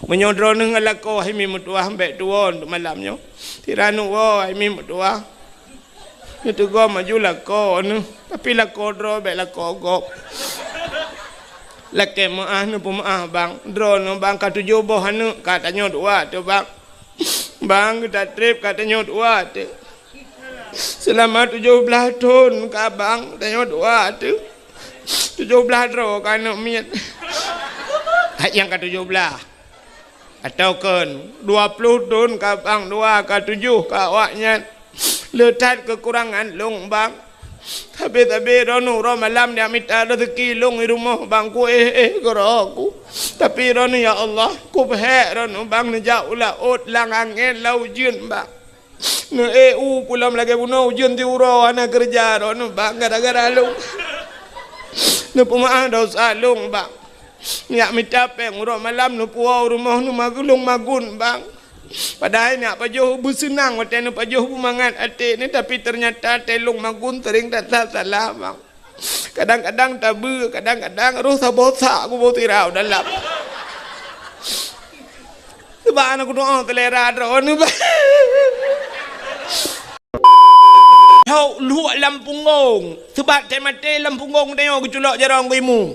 menyodro nang lako hai mi mutua ambek tuon malamnya tiranu wo hai mi mutua itu gua maju lako nu tapi lako dro be lako gop lake maah nu pemaah bang dro nu bang ka 7 boh anu katanya dua tu bang kita trip katanya dua tu selama 17 tahun ka bang katanya dua tu 17 dro kana miat yang ke 17 atau kan 20 tahun ka bang 2 ka 7 ka awaknya letat kekurangan long bang tapi rono malam dia minta rezeki long di rumah bang ku aku tapi rono ya Allah ku peh rono bang nejak ulah ot lang angin lau jun bang ne pulam lagi bunuh jun ti uro ana kerja rono bang gara-gara long ne pemaah dosa long bang niak minta peng uro malam nu puau rumah nu magulung magun bang padahal ni apa jauh bersenang waktu ni apa jauh bermangat hati ni tapi ternyata telung magun tering tak salah bang kadang-kadang tabu kadang-kadang roh sabosa aku bau tirau dalam sebab anak aku doa telera drone bang hau luak Lampungong sebab temate Lampungong tengok keculak jarang kuimu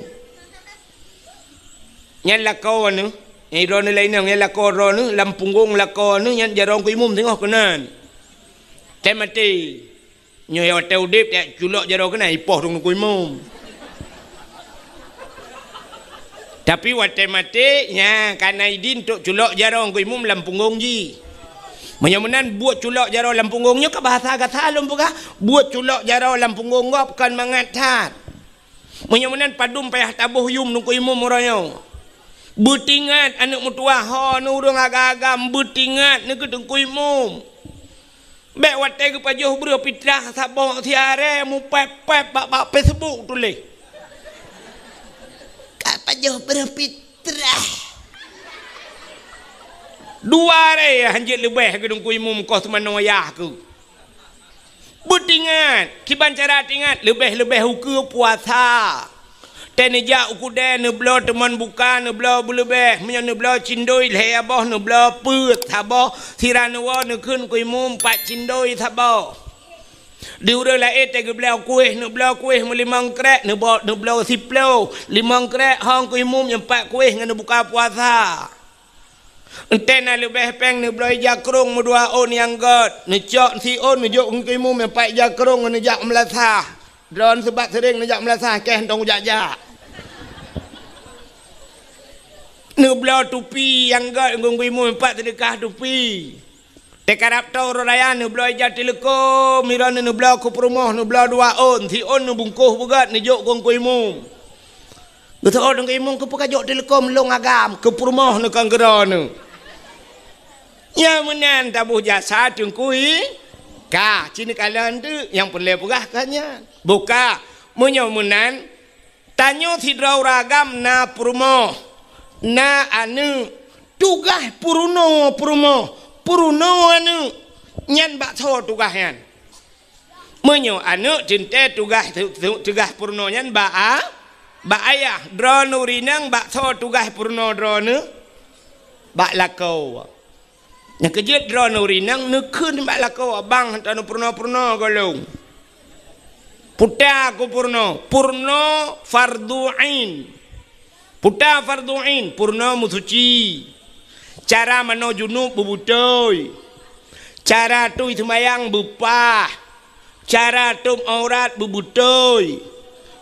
nyala kau anu drone lain yang lako drone Lampungong lako nu yang jarang ku imum tengok kenan temati nyo ya hotel dip tak culak jarang kena ipoh dong ku imum tapi wate mati nya kana idin tok culak jarang ku imum Lampungong ji menyamunan buat culak jarang Lampungong nyo ka bahasa kata lum buka buat culak jarang Lampungong ngop kan mangatat menyamunan padum payah tabuh yum nu ku imum oranyo butingat anak mutua ho nu urang agak-agak butingat ni kedeng kuimum bek wate ke pajoh bro pitrah sabong tiare mu pep-pep bak Facebook tulis ka pajoh bro pitrah dua re hanjit lebih kedeng kuimum kos manoyah ku butingat kiban cara tingat lebih-lebih ukur puasa tenija ukude ne blo teman bukan ne blo bulebeh menyo ne blo cindoi le aboh ne blo put saboh sirane wo ne kun kui mum pat cindoi saboh diure la ete ge blo kuih ne blo kuih mu 5 krek ne blo 10 5 krek hong kui mum yang pat kuih ngene buka puasa entena lebih peng ne blo jakrung mu 2 on yang god ne cok si on ne jok kui mum yang pat jakrung ne jak melasah drone sebab sering ne jak melasah keh tong jak nublau tupi yang gak ngungguimu 4 sedekah tupi tekarap tau raya nublau aja telekom miran nublau ku perumah nublau 2 on si on bungkuh bugat nejok ngungguimu betul orang ngungguimu ke pekajok telekom long agam ke perumah nu kanggera nu ya menan tabuh jasa tungkui ka cini kalian tu yang perlu pegahkannya buka menyomunan tanyo sidrau ragam na perumah na anu tugas puruno anu nyan bakso tugasnya menyo anu cinte tugas puruno nyan ba ayah drone urinang bakso tugas puruno drone bak lakau yang kejut drone urinang nekun bak lakau abang tanu puruno golong puta ku puruno fardu'ain puta fardu'in purna musuci cara mano junub bubutoi cara tu semayang bupah cara tu aurat bubutoi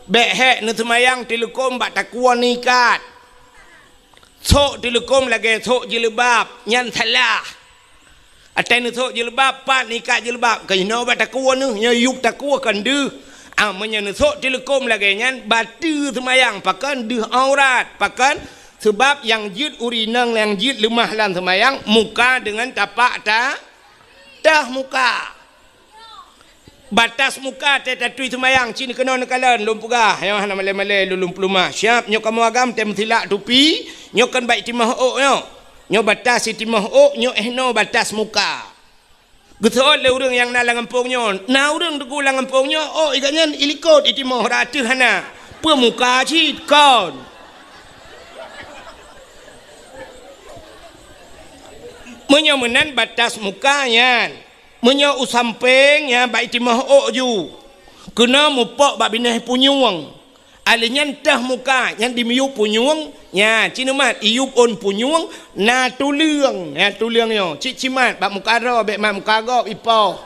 behek nu semayang telekom bak takwa nikat sok telekom lagi sok jilbab nyan salah atai nu sok jilbab pat nikat jilbab kaino bak takwa nu nyayuk takwa kan de menyen sok telekom lagi nyan batu semayang pakan deh aurat pakan sebab yang jid urinang yang jid lemah lan semayang muka dengan tapak dah muka batas muka tetui semayang cini kena nekalan lumpugah yang hana male-male lulum plumah siap nyok kamu agam tem silak tupi nyokan baik timah ok nyok batas timah ok nyok ehno batas muka betul le urang yang nalang ampungnya na urang dugu lang ampungnya oh ikannya ilikot iti moh ratu hana pemuka cit kon Menyomenan batas mukanya. Menyo usamping ya baik timah ju. Kena mupok bak binah punyuang. Alinya entah muka yang dimiup punyuang nya cinumat iup on punyuang na tuliang yo cik cimat bak muka ro bek mak muka gop ipo.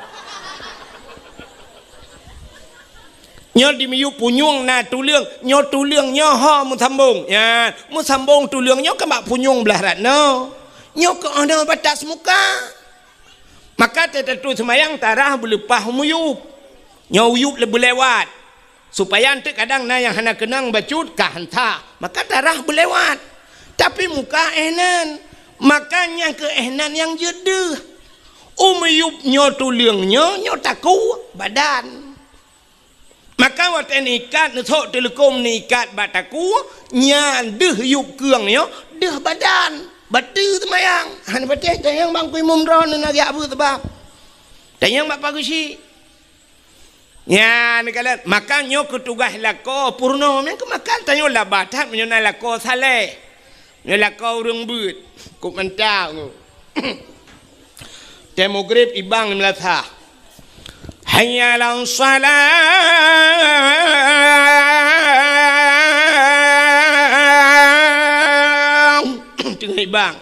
Nyo dimiup punyuang na tuliang nyo tuliang nyo ha mu sambung ya mu sambung tuliang nyo ke bak punyuang belah ratno. Nyo ke ana batas muka. Maka tentu semayang tarah belepah muyup. Nyo uyup lebu lewat. Supaya nanti kadang na yang hana kenang bacut kah hanta. Maka darah berlewat. Tapi muka ehnan. Makanya ke ehnan yang jedeh. Umiyup nyo tuliang nyo taku badan. Maka waktu nikat nutok telekom nikat bataku. Nyan deh yup keang nyo. Deh badan. Batu temayang. Hana bateh tayang bang kui mumron na agak apa tebak. Tayang bak pagusi. Ya ni kalian makanya ketugas lako purno men ke makan tanyo labatat menyona lako saleh nyo lako urang beut ku mentang demogrib ibang melatha hayya lan salah tengah ibang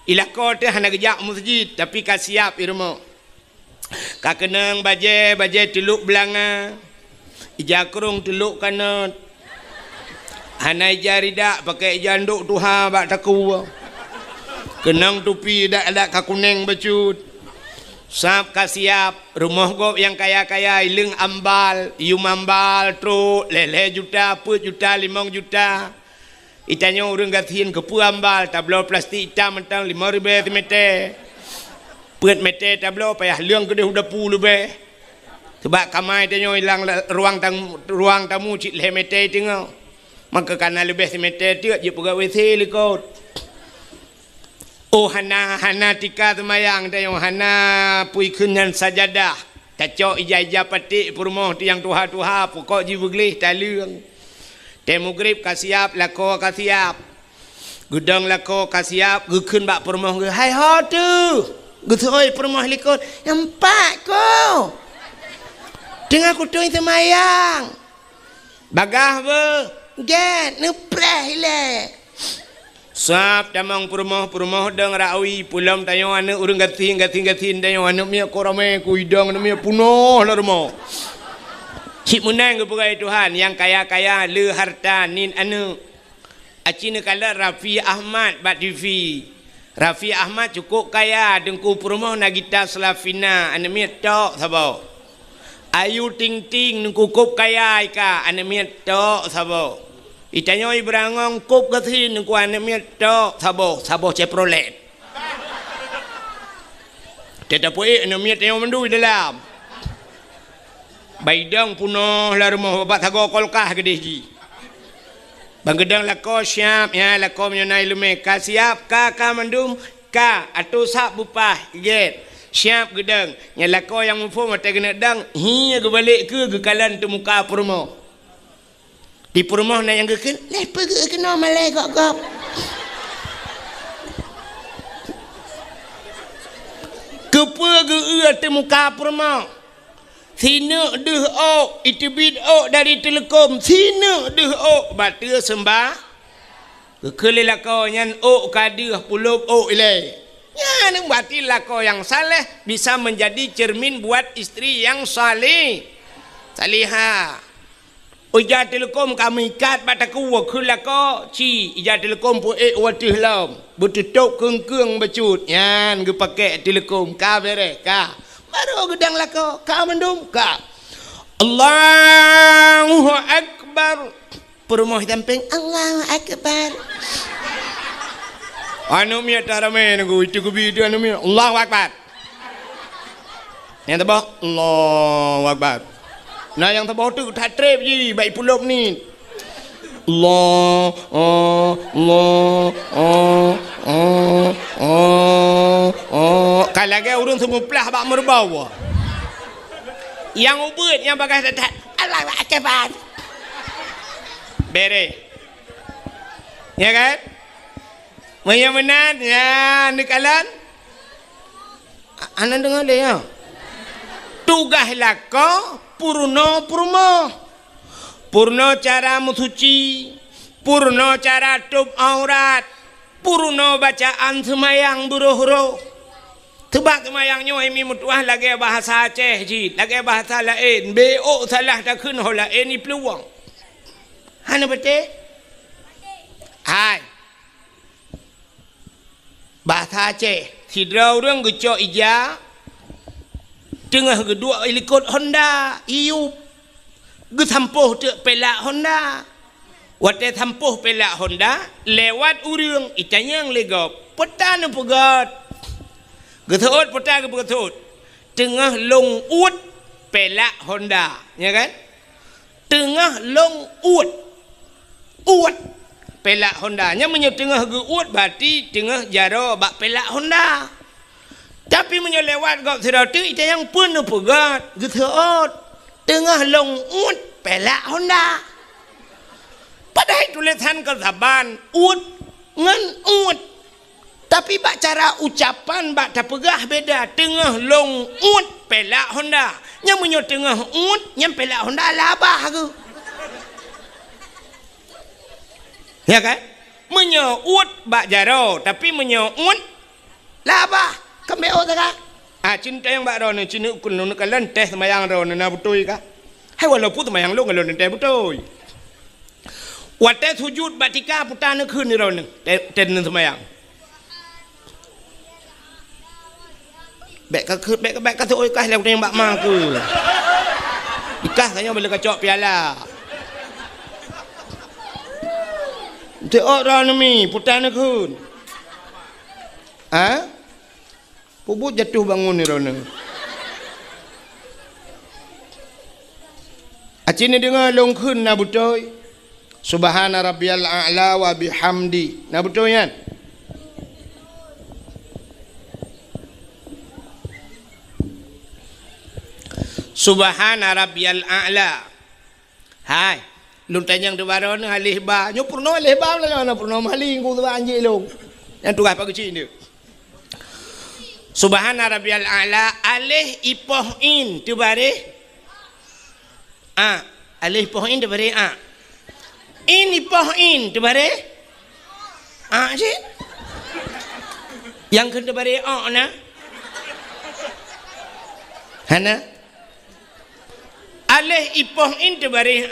ilako teh hana gejak masjid tapi kasiap irmo kakenang baje teluk belanga ijakrung teluk kanat hanai jaridak pakai janduk tuha bak taku kenang tupi dak kakuneng bacut sap kasiap rumah gop yang kaya-kaya ileng ambal ium ambal tro lele juta 4 juta 5 juta itanyo urang gathin ke pu ambal tablo plastik hitam mentang 5,000 meter Pet mete tablo payah liang gede udah puluh be. Sebab kamai tanya hilang ruang tamu cik leh mete tengok. Maka karena lebih semete tiap je pegawai selikot. Oh hana tika semayang tanya hana pui kenyan sajadah. Kacau ija patik purmoh tiang tuha pokok ji beglih talung. Demogrib kasiap lako kasiap. Gudang lako kasiap gukun bak purmoh ge hai ho tu. Gutoi permah likut empat ko. Tengah kutu semayang. Bagah be, get nepreh le. Sap tamang permah deng rawi pulam tayo ane urang gatin tayo ane mia korame kuidang ane mia punoh lah rumah. Cik munang kepada Tuhan yang kaya-kaya le harta nin ane. Acina kala Rafi Ahmad bat TV. Rafi Ahmad cukup kaya dengku perumah nagita Selafina anemiat tok sabo. Ayu Ting Ting dengku kup kaya ika anemiat tok sabo. Itanyo ibrangong kup gatin dengku anemiat tok sabo Chevrolet. Tetapi anemiat yang mendu dalam. Baidang punoh lah rumah bapak tago kolkah gede ji. Bangedang lako siap ya lako menyonai lume ka siap ka mandum ka atau sak bupah get siap gedang nya lako yang mufo mata kena dang hi ke balik ke kalan tu muka perumah di perumah na yang ke leh pergi kena malai gop ke pergi tu muka perumah sina deh ok itibid ok dari telekom sina deh ok batu sembah kekelila kau nyan ok kadih puluh ok ilai nyan berarti kau yang saleh bisa menjadi cermin buat istri yang saleh salihah ujar telekom kami ikat bataku wakula kau ci ujar telekom pu watih lam betutuk keng bacut nyan ge pakai telekom ka bere ka baru gedang lako ka mendum ka Allahu Akbar perumah tamping Allahu Akbar anu mi tarame nagu itu ku bidu anu mi Allahu Akbar yang tabah Allahu Akbar nah yang tabah tu tak trip je baik pulop ni Allah kalau lagi urun semua pelah bak merbau yang ubud yang bagai tetap Allah Akbar bere ya kan menyamenan ya nikalan Anak dengar le ya. Tugas laka purna purma. Purna cara musuci, purna cara tutup aurat, purna bacaan semayang buruh-buruh. Tebak semayang nyoy mi mutuah lagi bahasa Aceh ji, lagi bahasa lain. Bo salah tak kun ho lain ni peluang. Hana betul? Hai. Bahasa Aceh, sidrau rang gecok ija. Tengah kedua ikut Honda, iup. Getampuh tu pelak Honda. Waktu tampuh pelak Honda, lewat urang, itanyang legop. Petan pegat. Getut petan ke getut. Tengah long ut pelak Honda, ya kan? Tengah long ut. Ut pelak Honda. Nya menyo tengah ge ut berarti tengah jaro bak pelak Honda. Tapi menyo lewat gop sedau tu itanyang pun pegat. Getut. Tengah long ut pelak Honda. Padahal tulisan kesaban ut ngan ut. Tapi bak cara ucapan bak tak pegah beda. Tengah long ut pelak Honda. Yang menyo tengah ut yang pelak Honda labah ke. Ya kan? Menyo ut bak jaro tapi menyo ut labah. Kembeo tak kah? Cinta yang bak ron cini ukun nun kalan teh semayang ron na betul kah? Hai walaupun semayang lu ngalon teh betul. Waktu sujud batika putan nak kun ron ten semayang. Bek ka tu oi kah lek yang bak ma ke. Ikah kanya boleh kacok piala. Te orang ni putan nak kun. Ha? Pubut jatuh bangun ni Rona. Acin ni dengar long kun na betul. Subhana rabbiyal a'la wa bihamdi. Na betul kan? Subhana rabbiyal a'la. Hai, lun tanyang tu baron halih ba. Nyo purno halih ba lah na purno maling ku tu anjing long. Yang tugas pak kecil ni. Subhana rabbiyal a'la alih ipoh in tu bare alih ipoh in tu bare in ipoh in tu bare je yang kena bare na hana alih ipoh in tu bare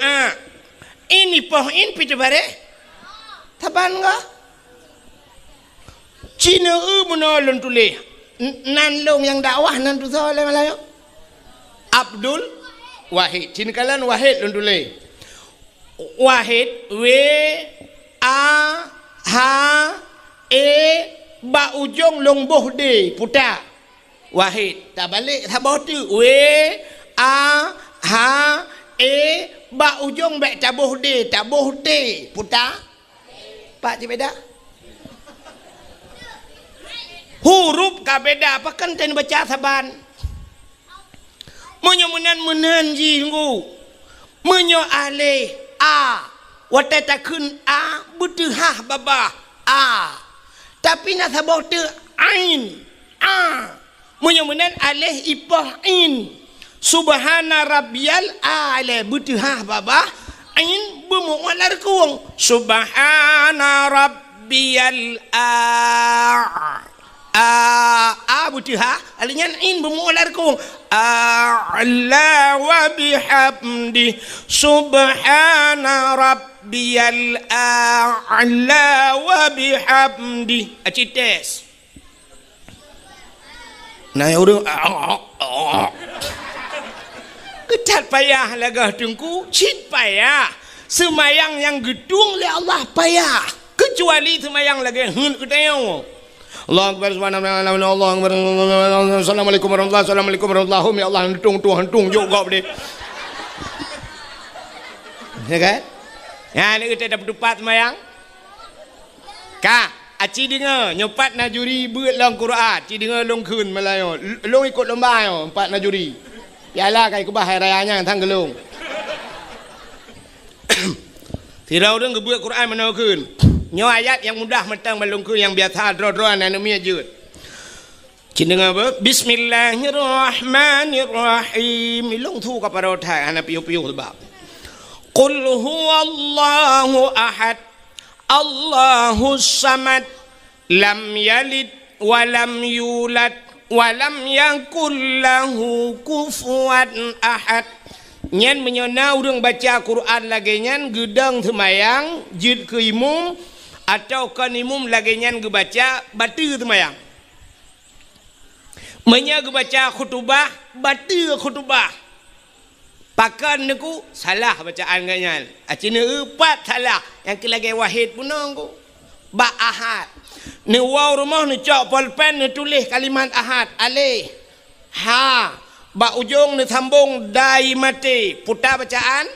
in ipoh in pi tu bare taban ga Cina menolong tulis nan long yang dakwah nan tu soal Melayu Abdul Wahid Cina kalan Wahid long tulis Wahid W A H E ba ujung long boh de puta Wahid tak balik tak boh tu W A H E ba ujung bek tabuh de puta pak cibeda huruf ka beda apa kan ten baca saban menyo menan ji nggu menyo ale a wate takun a butuh ha baba a tapi na sabau tu ain a menyo menan ale ipah in subhana rabbiyal a'la butuh ha baba ain bumu walar kuang subhana rabbiyal butuh ha alinya in bermular ku a'la wa bihamdi subhana rabbiyal a'la wa bihamdi acites nah urang ketat payah lagah tungku cit payah semayang yang gedung le Allah payah kecuali semayang lagi hun ketayang Allah Akbar subhanahu wa ta'ala Allah Akbar assalamualaikum warahmatullahi ya Allah hentung juga boleh ya kan ya ni kita dapat dupat semayang kak aci dengar nyopat najuri beut long Quran aci dengar long kun Melayu long ikut lomba yo empat najuri piala kai kubah hari rayanya tang gelung tirau deng gebeut Quran mana kun nyo ayat yang mudah mentang melungku yang biasa dro-droan anu mia jut Cina apa? Bismillahirrahmanirrahim. Ilung tu kepada otak anak piu-piu sebab. Qul huwallahu ahad. Allahus samad. Lam yalid walam yulad walam yakul lahu kufuwan ahad. Nyan menyona urang baca Quran lagi nyan gedang temayang jid ke imum atau kan imum lagi nyan ge baca batu temayang. Menya ge baca khutbah batu khutbah. Pakan niku salah bacaan ganyan. Acina empat salah yang kelagi wahid punang ku. Ba ahad. Ni waw rumah ni cok pulpen ni tulis kalimat ahad alih ha ba ujung ni sambung dai mati putar bacaan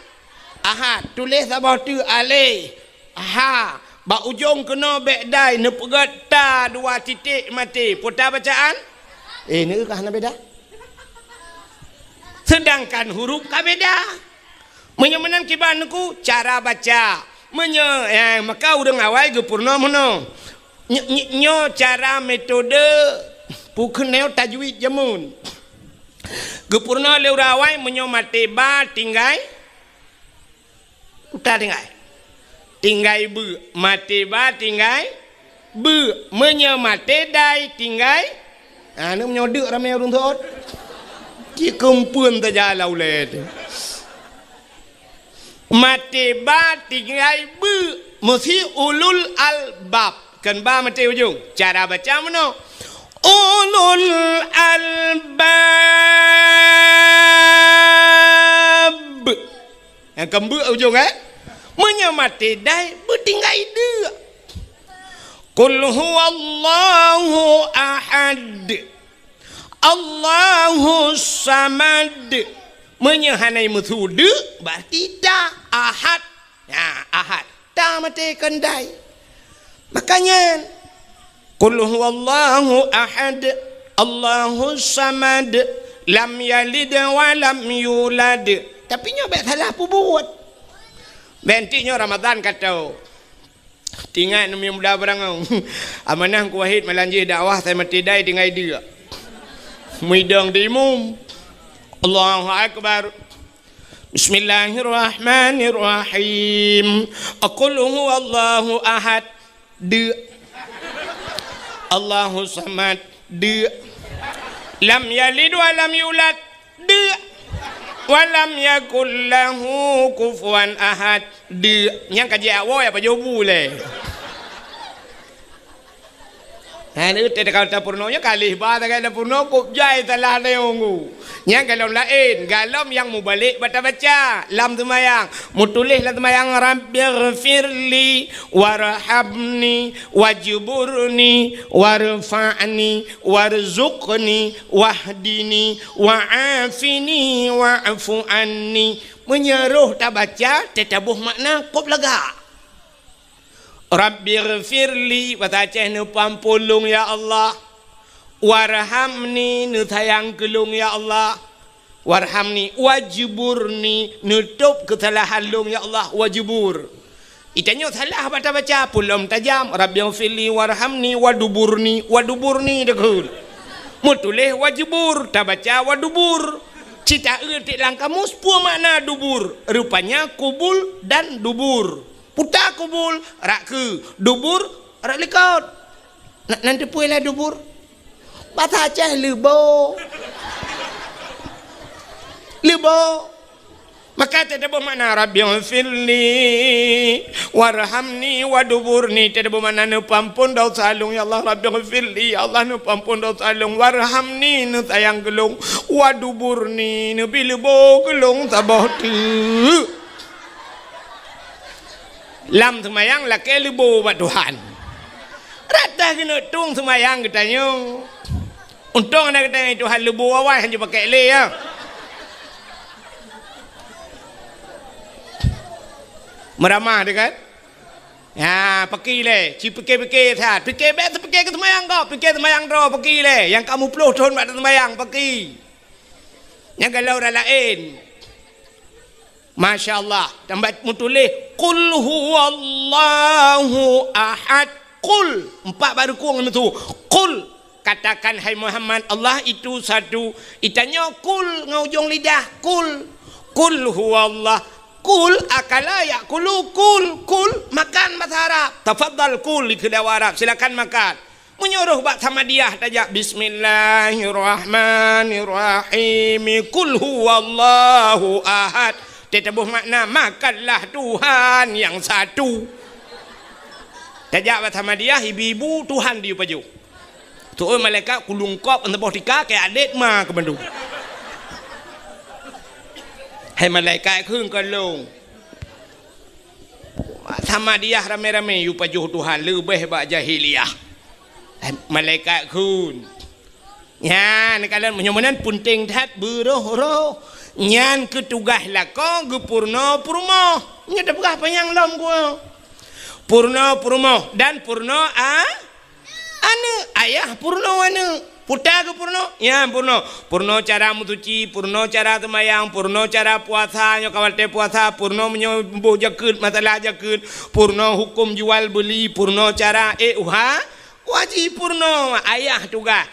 ahad tulis sabah tu alih ha ba ujung kena bek dai ni pegat ta dua titik mati putar bacaan ni kah na beda sedangkan huruf kah beda menyemenan kiban ku cara baca maka urang awal ge purna mono nyo cara metode pukeneo tajwid jamun gepurna leurawai menyo mate ba tinggai uta tinggai bu mate ba tinggai bu menyo mate dai tinggai nu menyo deuk ramai urang thot ki kempeun ta jalau le mate ba tinggai bu mesti ulul albab kan ba mati ujung cara baca mana ulul albab yang kembu ujung menyamati dai bertinggai dia qul huwallahu ahad Allahus samad menyahanai metode berarti dah ahad ahad dah mati kendai. Makanya qul huwallahu ahad Allahus samad lam yalid wa lam yulad tapi nyobek salah buat bentinya Ramadan kata tinggal numi muda barang amanah ku wahid melanjih dakwah saya mati dai tinggal dia muidang di imum Allahu akbar Bismillahirrahmanirrahim qul huwallahu ahad de Allahus samad de lam yalid wa lam yulad de wa lam yakul lahu kufuwan ahad de nyang kaji awo ya pajobu le ni te kau ta purno nya kalih ba ta kala purno kup jai salah leongu nyang kalau lain galam yang mubalik baca lam tumayang mutulis lam tumayang rabbighfirli warhamni wajburni warfa'ni warzuqni wahdini wa'afini wa'fu anni menyeruh tak baca tetabuh makna kop lega rabbighfirli baca nu pampulung ya Allah warhamni nu sayang kelung ya Allah warhamni wajburni nutup kesalahan lung ya Allah wajbur itanya salah baca pulum tajam rabbighfirli warhamni waduburni dekul mutulih wajbur tak baca wadubur cita eutik lang kamus pua makna dubur rupanya kubul dan dubur putar kubul rak ke dubur rak lekot nanti puilah dubur bahasa Aceh lebo maka tidak bermakna rabbighfirli warhamni waduburni tidak bermakna nu pampun dosa alung ya Allah rabbighfirli ya Allah nu pampun dosa alung warhamni nu sayang gelung waduburni nu bilebo gelung tabah tu lam semayang laki lebo buat Tuhan rata kena tung semayang katanya untung anak katanya Tuhan lebo awal hanya pakai le ya meramah dekat ya pergi le ci pergi tak pergi bet pergi ke semayang kau pergi semayang ro pergi le yang kamu puluh tahun buat semayang pergi yang kalau orang lain Masya Allah tambah mutulis qul huwallahu ahad qul empat baru kurang itu qul katakan hai Muhammad Allah itu satu. Itanya kul ngaujung lidah kul huwallah kul akala yakulu kul makan bahasa Arab. Tafadhal kul di kedai Arab, silakan makan. Menyuruh bak Samadiyah tajak bismillahirrahmanirrahim kul huwallahu ahad. Tetabuh makna makanlah Tuhan yang satu. Tajak bak Samadiyah ibu-ibu Tuhan dia paju. Tu malaikat kulungkop untuk tika kayak adik ma ke bandu. Hai malaikat khung kalung. Samadiyah rame-rame yu paju Tuhan lebih bak jahiliyah. Hai malaikat khun. Nyan kalian menyomanan punting that beroh-roh. Nyan ketugas lako gepurno purmo. Nya dah berah panjang lom gua. Purno purmo dan purno anu ayah purno anu puta ke purno ya purno cara mutuci purno cara temayang purno cara puasa nyo kawal te puasa purno menyembuh jakut masalah jakut purno hukum jual beli purno cara wajib purno ayah tugas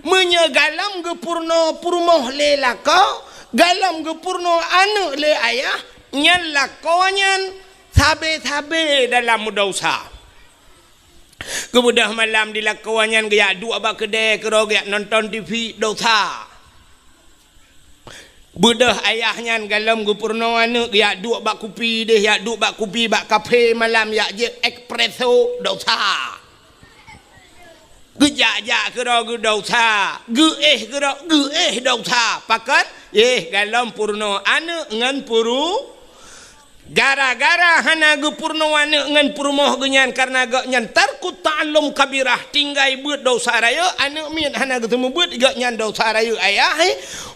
menyegalam ke purno purmo le lako galam ke purno anu le ayah nyan lakonyan sabe dalam dosa. Kemudah malam dilakuannya gaya dua bak kedai kero gaya nonton TV dosa. Budah ayahnya galam gupurno anu gaya dua bak kopi deh ya dua bak kopi bak kafe malam ya je espresso dosa. Gejak kero ge dosa. Kero dosa. Pakat galam purno anu ngan puru gara-gara hana ge purnowane ngan purmoh genyan karena ge nyan tarku ta'allum kabirah tinggai beut dosa raya anu min hana ge temu beut ge nyan dosa raya ayah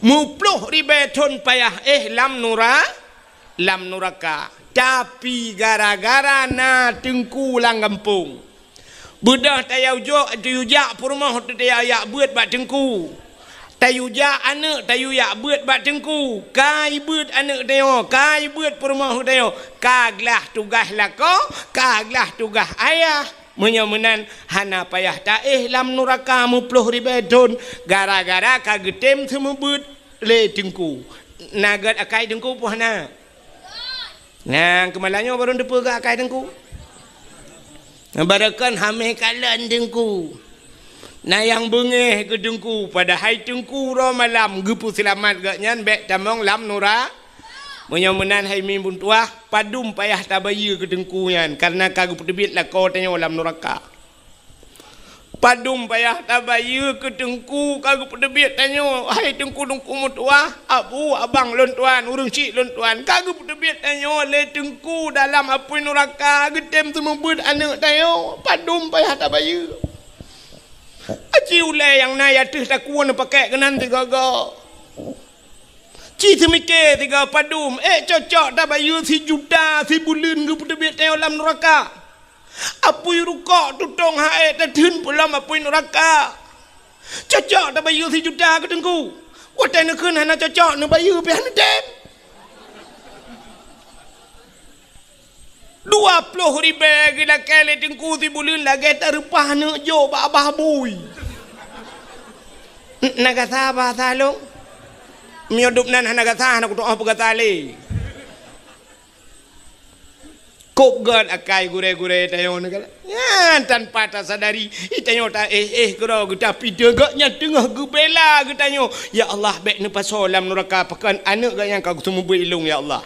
mupluh ribeton payah lam nuraka tapi gara-gara na tengku lang kampung budah tayau jo tayujak purmoh tu tayau beut bak tengku tayuja anak tayu yak beut bak tengku kai beut anak tayo kai beut permah tayo kaglah tugas lako kaglah tugas ayah menyomenan hana payah ta lam nuraka mupluh ribedon gara-gara kagetem semua beut le tengku nagat akai tengku puhana nah kemalanya baru depa ke akai tengku barakan hame kalan tengku. Nah yang bengeh ke tengku pada hai tengku ro malam gepu selamat gak nyan bek tamong lam nura menyomenan hai mimbun tuah padum payah tabaya ke tengku nyan karena kagu pedebit lah kau tanya lam nuraka padum payah tabaya ke tengku kagu pedebit tanya hai tengku mutuah abu abang lon tuan urung cik lon tuan kagu pedebit tanya le tengku dalam apui nuraka getem semua bud anak tanya padum payah tabaya. Aci ulai yang naya tuh tak kuat pakai kenan tiga go. Ci semike tiga padum. Cocok tak bayu si juta si bulan ke pedebit dalam neraka. Apui rukok tutong hae tertun pulam apui neraka. Cocok tak bayu si juta ke tengku. Watai nak kena cocok nak bayu pian dem. 20,000 gila kele tengku si bulan lagi terupah nak jo abah bui. Nagasa bahasa lo. Miyodup nan nagasa nak tuah pegatali. Kop gad akai gure-gure tayo negala. Ya tanpa tak sadari itanyo ta kero kita pide gaknya tengah gebela getanyo. Ya Allah bek ne pasolam neraka pakan anak gak yang kau semua berilung ya Allah.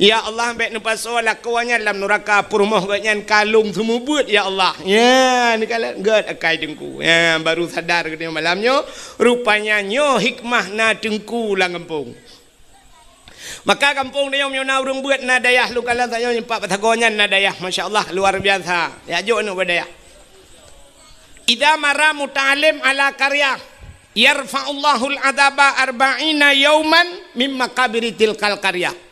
Ya Allah baik nampak soal kawannya dalam neraka purmoh gaknya kalung semua buat ya Allah. Ya ni kalian gad akai tengku. Ya baru sadar katanya malamnya rupanya nyo hikmah na tengku lang kampung. Maka kampung dia yang na urang buat na dayah lu kalian tanya nyempak patagonyan na dayah masya-Allah luar biasa. Ya jo nu badayah. Idza mara muta'alim ala qarya yarfa'ullahu al-adaba 40 yawman mimma qabiri tilkal qaryah.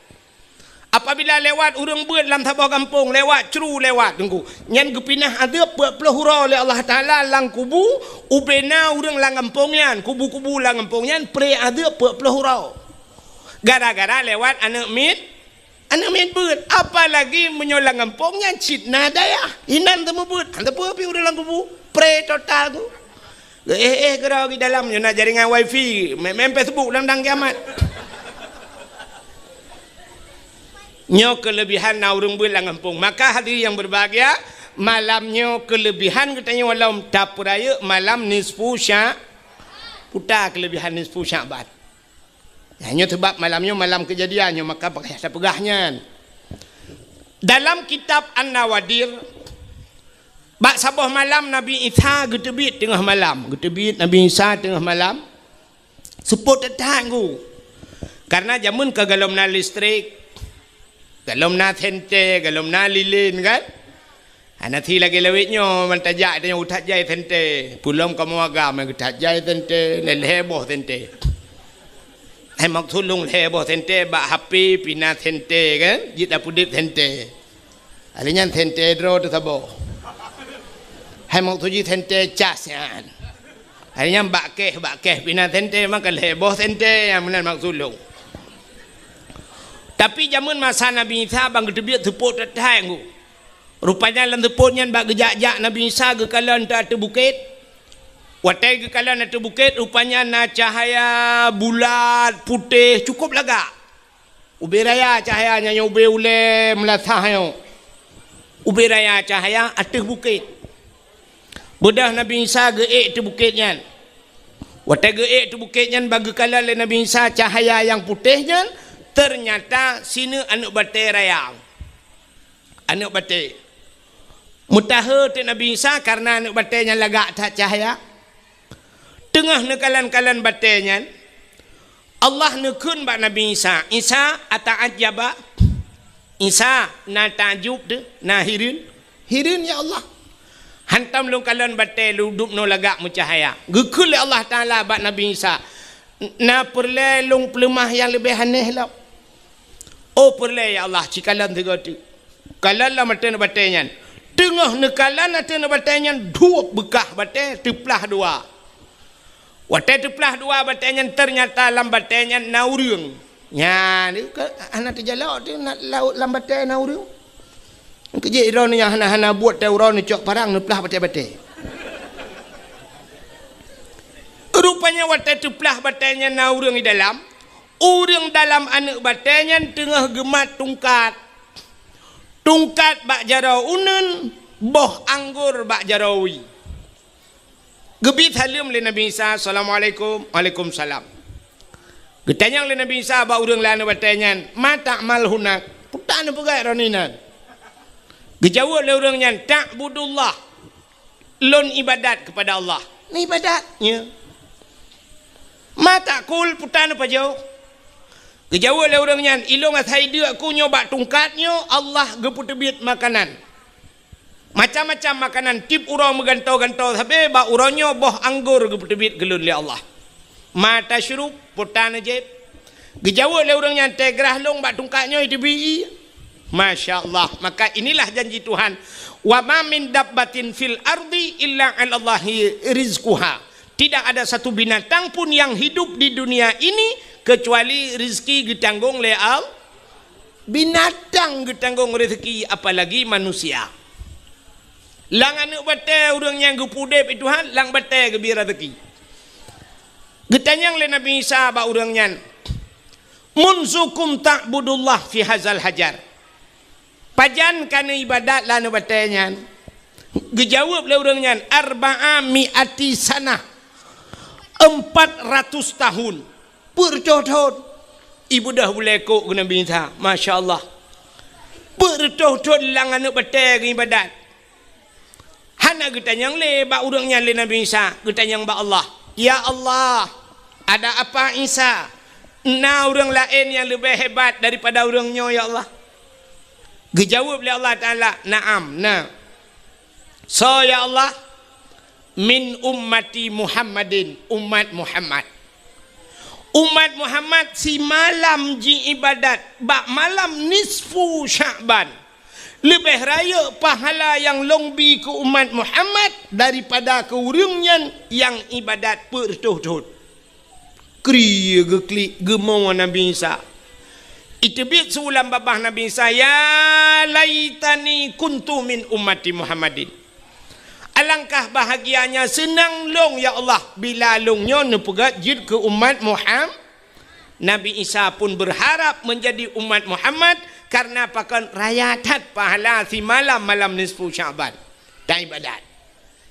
Apabila lewat urang beut dalam tabah kampung lewat ceru lewat tengku nyan gepinah ada pelahura oleh Allah Taala lang kubu ubena urang lang kampung nyan kubu-kubu lang kampung nyan pre ada pelahura gara-gara lewat anak mit beut apalagi menyolang kampung nyan citna daya inan temu beut anda pi urang lang kubu pre total tu Gerau di dalam nak jaringan wifi, main Facebook dalam kiamat. Nyo kelebihan na urang bulan kampung. Maka hadirin yang berbahagia, malamnya kelebihan katanya walau tapuraya malam nisfu syak putar kelebihan nisfu Sya'ban. Hanya sebab malamnya malam kejadiannya maka pakai pegahnya. Dalam kitab An-Nawadir bak sabah malam Nabi Isa getebit tengah malam. Getebit Nabi Isa tengah malam. Seput datang ku. Karena jamun ke galomna listrik, galomna sente, galomna lilin kan. Nanti lagi lewitnya mentajak dia utak jai sente. Pulang kamu agam utak jai sente, leleboh sente. Mak tulung leleboh sente bak HP pina sente kan. Jita pudip sente. Alinya sente dro tu sabo. Mak tuji sente cas kan. Alinya bak keh pina sente maka leleboh sente yang benar mak tulung. Tapi zaman masa Nabi Isa bang ketebit tepuk tetang ku. Rupanya dalam tepuknya bak gejak-jak Nabi Isa ke kalan tak bukit. Watai ke kalan tak bukit rupanya na cahaya bulat putih cukup lagak. Ubi raya cahayanya yang ubi ule melatah yang. Ubi raya cahaya atas bukit. Bedah Nabi Isa geek tu bukitnya. Watai geek tu bukitnya bagi kalan Nabi Isa cahaya yang putihnya ternyata sini anak batai raya. Anak batai. Mutaha tu Nabi Isa karena anak batainya lagak tak cahaya. Tengah nekalan-kalan batainya Allah nekun bak Nabi Isa. Isa ata'ajaba. Isa na ta'jub tu, na hirin. Hirin ya Allah. Hantam lu kalan batai lu duduk no lagak mu cahaya. Gekul Allah Taala bak Nabi Isa. Na perlelung pelemah yang lebih aneh lah. Oh perle ya Allah cikalan tiga tu. Kalan lah mata batainya. Tengah nekalan atau batainya dua bekah batai teplah dua. Watai teplah dua batainya ternyata lam batainya naurung. Ya ni anak terjalak tu nak laut lam batai naurung. Kerja iron yang hana buat tauran cok parang neplah batai-batai. Rupanya watai teplah batainya naurung di dalam. Urang dalam anak batainya tengah gemat tungkat. Tungkat bak jarau unun, boh anggur bak jarawi. Gebit halim le Nabi Isa, Assalamualaikum, Waalaikumsalam. Getanyang le Nabi Isa bak urang lana batanyan, mata mal hunak, putan pegai roninan. Gejawab le urangnya, ta'budullah, lon ibadat kepada Allah. Ni ibadatnya. Mata kul putan apa jauh? Kejawab le orangnya, ilong athai dia aku nyoba tungkatnya, Allah geputebit makanan. Macam-macam makanan, tip urang megantau-gantau, tapi bak urangnya boh anggur geputebit gelun le Allah. Mata syurup, putan ajaib. Kejawab le orangnya, tegrah long bak tungkatnya itu bi. Masya Allah. Maka inilah janji Tuhan. Wa ma min dabbatin fil ardi illa 'alallahi rizquha. Tidak ada satu binatang pun yang hidup di dunia ini kecuali rezeki ditanggung oleh Allah. Binatang ditanggung rezeki apalagi manusia. Lang anak batai orang yang gepudep itu han lang batai gebi rezeki. Getanyang le Nabi Isa ba orangnya. Munzukum ta'budullah fi hazal hajar. Pajan kana ibadat la batainya. Gejawab le orangnya arba'a mi'ati sanah. 400 tahun. Bertotot ibu dah boleh kok ke Nabi Isa. Masya Allah. Bertotot lang anak batai ke ibadat. Hana getanyang le bak urangnya le Nabi Isa. Getanyang bak Allah. Ya Allah, ada apa Isa? Na orang lain yang lebih hebat daripada orangnya ya Allah. Gejawab le Allah Ta'ala, na'am, na. So ya Allah, min ummati Muhammadin, umat Muhammad. Umat Muhammad si malam ji ibadat, bak malam nisfu Sya'ban. Lebih raya pahala yang longbi ke umat Muhammad daripada ke urangnya yang ibadat bertuh-tuh. Kriya geklik gemau Nabi Isa. Itebit sulam babah Nabi Isa, ya laitani kuntu min ummati Muhammadin. Alangkah bahagianya senang long ya Allah bila longnya nepegat jid ke umat Muhammad. Nabi Isa pun berharap menjadi umat Muhammad karena pakan rayatat pahala si malam nisfu Syaban. Tak ibadat.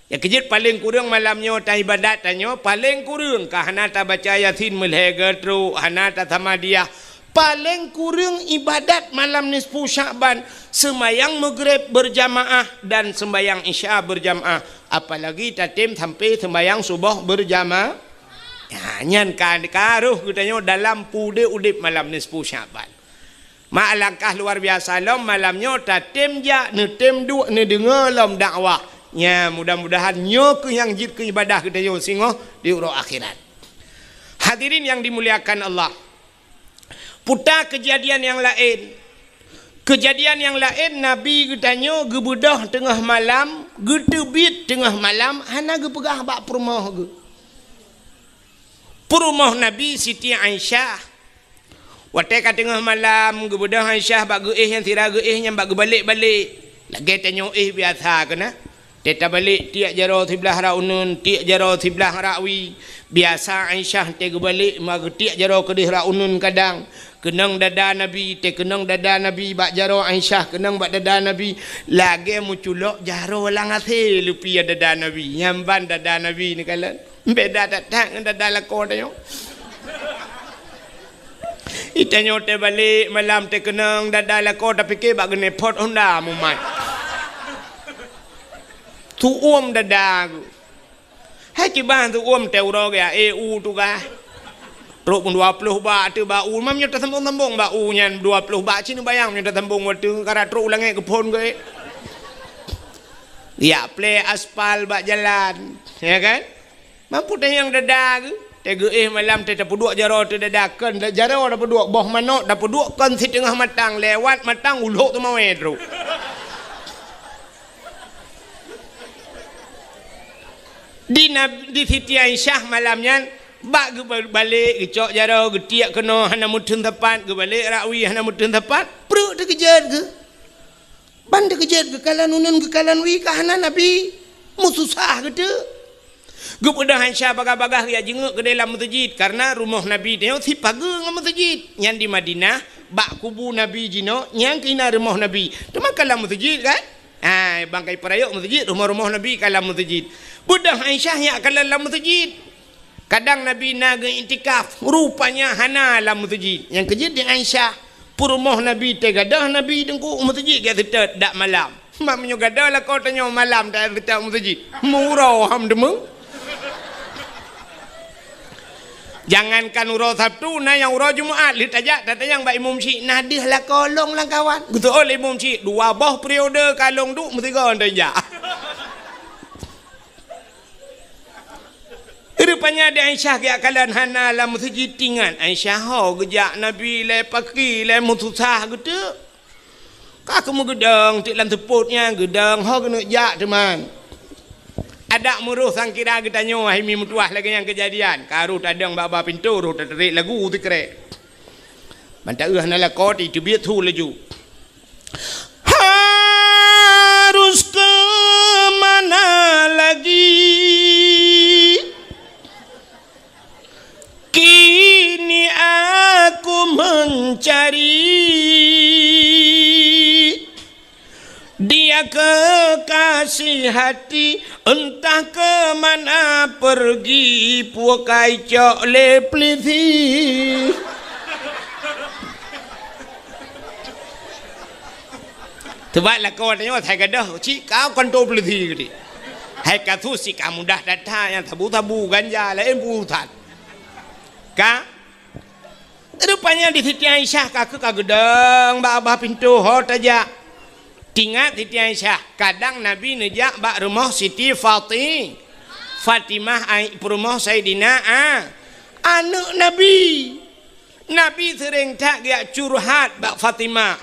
Ya kejit paling kurang malamnya tak ibadat tanya paling kurang ka hana ta baca Yasin melhega tru hana ta Tamadiyah. Paling kurang ibadat malam nisfu Syaban sembayang maghrib berjamaah dan sembayang isya berjamaah, apalagi tatim sampai sembayang subuh berjamaah. Ya nyan kan karuh katanya dalam pude udip malam nisfu Syaban. Ma alangkah luar biasa lom malamnya tatim ja ne tem du ne dengar lom dakwah. Ya mudah-mudahan nyo ke yang jid ke ibadah katanya singo di urang akhirat. Hadirin yang dimuliakan Allah. Putar kejadian yang lain. Kejadian yang lain Nabi katanya gebedah tengah malam, getebit tengah malam, hana gepegah bak perumah ge. Perumah Nabi Siti Aisyah. Watai kat tengah malam gebedah Aisyah bak geih yang tira geih yang bak balik-balik. Lagi tanya biasa kena. Teta balik tiak jaro sebelah raunun, tiak jaro sebelah rawi. Biasa Aisyah tega balik mag tiak jaro kedih raunun kadang. Kenang dada Nabi, te kenang dada Nabi bak jaro Aisyah, kenang bak dada Nabi. Lagi muculok jaro lang ate lupi dada Nabi. Nyamban dada Nabi ni kalan. Beda datang dengan dada lako tanya. Itanya te balik malam te kenang dada lako tapi ke bak gene pot Honda mumat. Tu dada aku. Hai kibang tu te uro ya EU tu ka. Truk pun 20 ba tu ba u mam nyata sambung-sambung ba u nyan 20 ba cini bayang nyata sambung waktu kara truk ulang ke pon ke. Ya play aspal ba jalan, ya kan? Mampu tanya yang dada aku. Tega malam te dapat dua jaro te dadakan jaro dapat dua boh manok dapat dua kan si tengah matang lewat matang uluk tu mau truk. Di Siti Aisyah malamnya bak balik gecok jaro getiak kena hana mutun tepat ke balik rawi hana mutun tepat perut dia kejar ke ban dia kejar ke kalan unan ke kalan wi ka hana Nabi mususah ke tu gepedah Aisyah bagah-bagah ya jenguk ke dalam masjid karena rumah Nabi dia si pagar dengan masjid yang di Madinah bak kubu Nabi jino yang kena rumah Nabi tu makalah masjid kan bangkai perayuk masjid rumah-rumah Nabi kalam masjid. Budak Aisyah yang kalam masjid. Kadang Nabi naga intikaf rupanya hana dalam masjid. Yang kejadian Aisyah rumah Nabi tegadah Nabi dengku masjid ke kita dak malam. Mak menyogadah lah kau tanya malam dak kita masjid. Murau ham demeng. Jangankan urau Sabtu nah yang urau Jumaat lihat aja tata yang Mbak Imam Syik nadih lah kolong lah kawan gitu oleh Imam Syik dua boh periode kalong tu mesti kau aja rupanya ada Aisyah kaya kalian hana lah masjid tingan Aisyah ho gejak Nabi le paki le mutusah gitu kak kamu gedang tik lan teputnya gedang ho kena jak teman. Ada muruh sang kira kita nyoh himi mutuah lagi yang kejadian. Karu tadang baba pintu ru terik lagu tu kere. Bantak nala koti tu biat tu laju. Harus ke mana lagi? Kini aku mencari dia kekasih hati entah ke mana pergi puakai cok lepliti tebaklah kau tanya saya gadah cik kau kontrol peliti gede hai katu si kamu dah datang yang tabu-tabu ganja lain putat kak rupanya di Siti Aisyah kakak kagedang bah pintu hot aja. Tingat Siti Aisyah, kadang Nabi nejak bak rumah Siti Fatimah rumah Sayyidina anak Nabi. Nabi sering tak dia curhat bak Fatimah.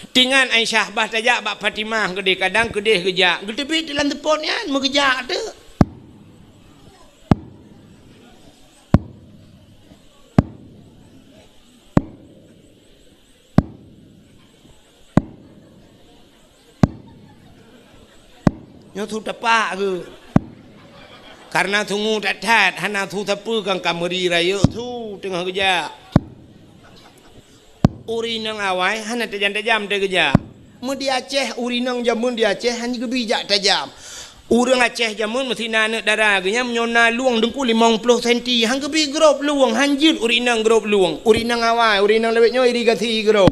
Tingat Aisyah bah tajak bak Fatimah gede kadang gede gejak. Gede bi dalam teleponnya mau gejak tu. nyo thu tapa ke karena tunggu tat hana thu tapu kang kameri raya thu tengah kerja urinang awai hana tajam kerja mun di Aceh urinang jamun di Aceh hanya gebijak tajam urang Aceh jamun mesti nana darah genya menyona luang dengku 50 cm hang gebi grop luang hanjut urinang grop luang urinang awai urinang lewetnya irigasi grop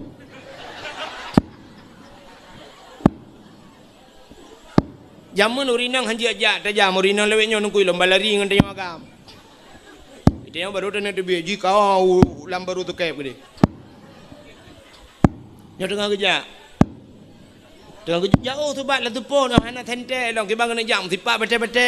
jamun urinang hanjut ajak tajam urinang lewetnya nungkui lomba lari ngan tanya agam itu yang baru dan ada biji kau lambaru tu kayak gede nyo tengah kerja jauh tu bat lah tu pun hana tente long kibang kena jam tipak bete-bete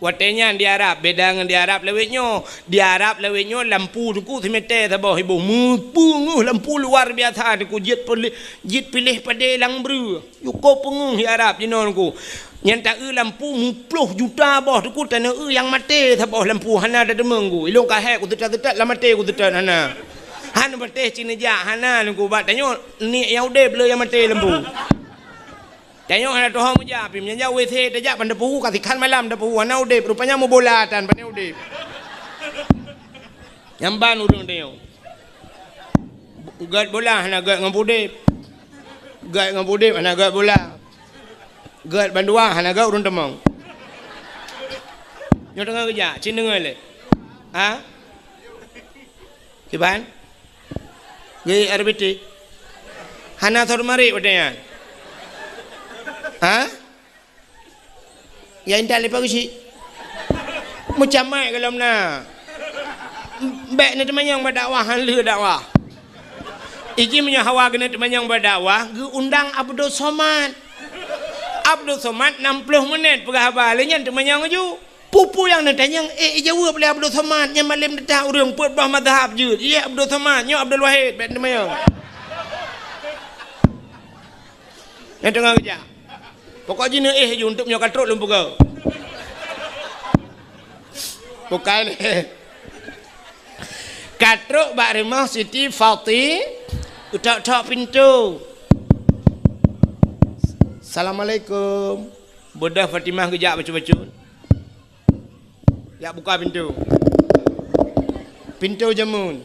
watenya di Arab beda dengan di Arab lewetnya lampu tu ku semete tabah ibu mupu lampu luar biasa tu ku jit pilih pada lang bru yuko pengung di Arab jinon ku yang tak lampu 10 juta boh tu ku tanah yang mati tabah lampu hana ada demeng ku ilong kahek ku tetat la mati ku tetat hana hana berteh Cina jak hana ku bat tanyo ni yang ude bleu yang mati lampu tanyo hana toh muja pi menja WC tajak pada puhu katikan malam dah puhu hana ude rupanya mau bolatan pada ude nyamban urang tanyo gat bola hana gat ngapude gat ngapude hana gat bola gat bandua hana gat urang temang nyo tengah kerja Cina ngale ha kiban Gay RBT hana thor mari wadanya ha ya indah lepas usi macam mai kalau na bek ni temanyang berdakwah han le dakwah iki punya hawa kena temanyang berdakwah ge undang Abdul Somad 60 minit pegah lenyan temanyang aju pupu yang natanya jawab oleh Abdul Somad yang malam datang urang put bah mazhab je ya Abdul Somad nyo Abdul Wahid bek temanyang yang tengah kerja pokok jina je untuk nyo katruk lumpu kau bukan katruk bak rumah Siti Fatih utak-utak pintu Assalamualaikum Buddha Fatimah kejap baca-baca ya buka pintu jamun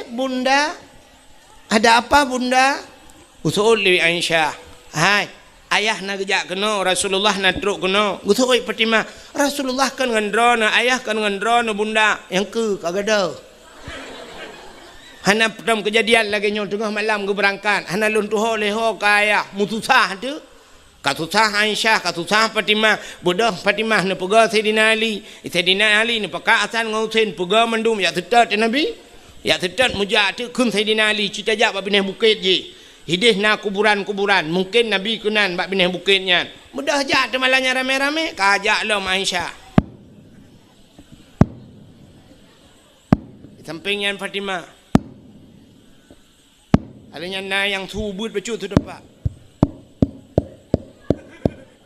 bunda ada apa bunda usul li Aisyah hai ayah nak kejak kena Rasulullah nak truk kena usul Fatimah Rasulullah kan ngendrona ayah kan ngendrona bunda yang ke kagada hana pertama kejadian lagi nyo tengah malam ke berangkat hana luntuh leho ka ayah mutusah tu katusah Aisyah katusah Fatimah Buddha Fatimah ni pega Sayyidina Ali ni peka asan ngausin pega mendum ya tetat Nabi ya tetat muja tu kun Sayyidina Ali cita jak bab bineh bukit je hidih na kuburan mungkin Nabi kunan bab bineh bukitnya mudah jak temalanya rame-rame kajak lo Aisyah di sampingnya Fatimah adanya na yang subut becu tu depan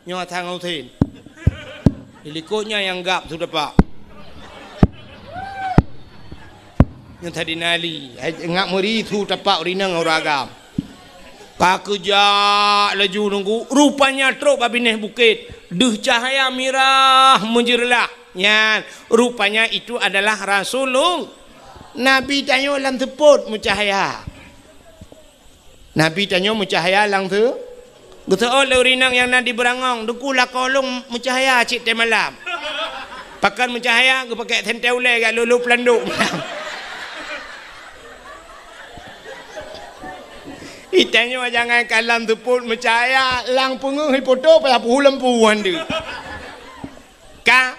nyo thang ngau thin ilikotnya yang gap sudah pak yang tadi nali ngak muri tu tapak urinang uragam kakeja laju nunggu rupanya truk babineh bukit duh cahaya mirah menjerlah nyan rupanya itu adalah Rasulullah Nabi tanya lang teput mucahaya Nabi tanya mucahaya lang tu betul urinang yang nak diberangong dukulah kolong mencahaya cik teh malam pakan mencahaya ke pakai tenteule kat lulu pelanduk itanya jangan kalam teput mencahaya lang pungung hipoto payah puhu lempuan dia ka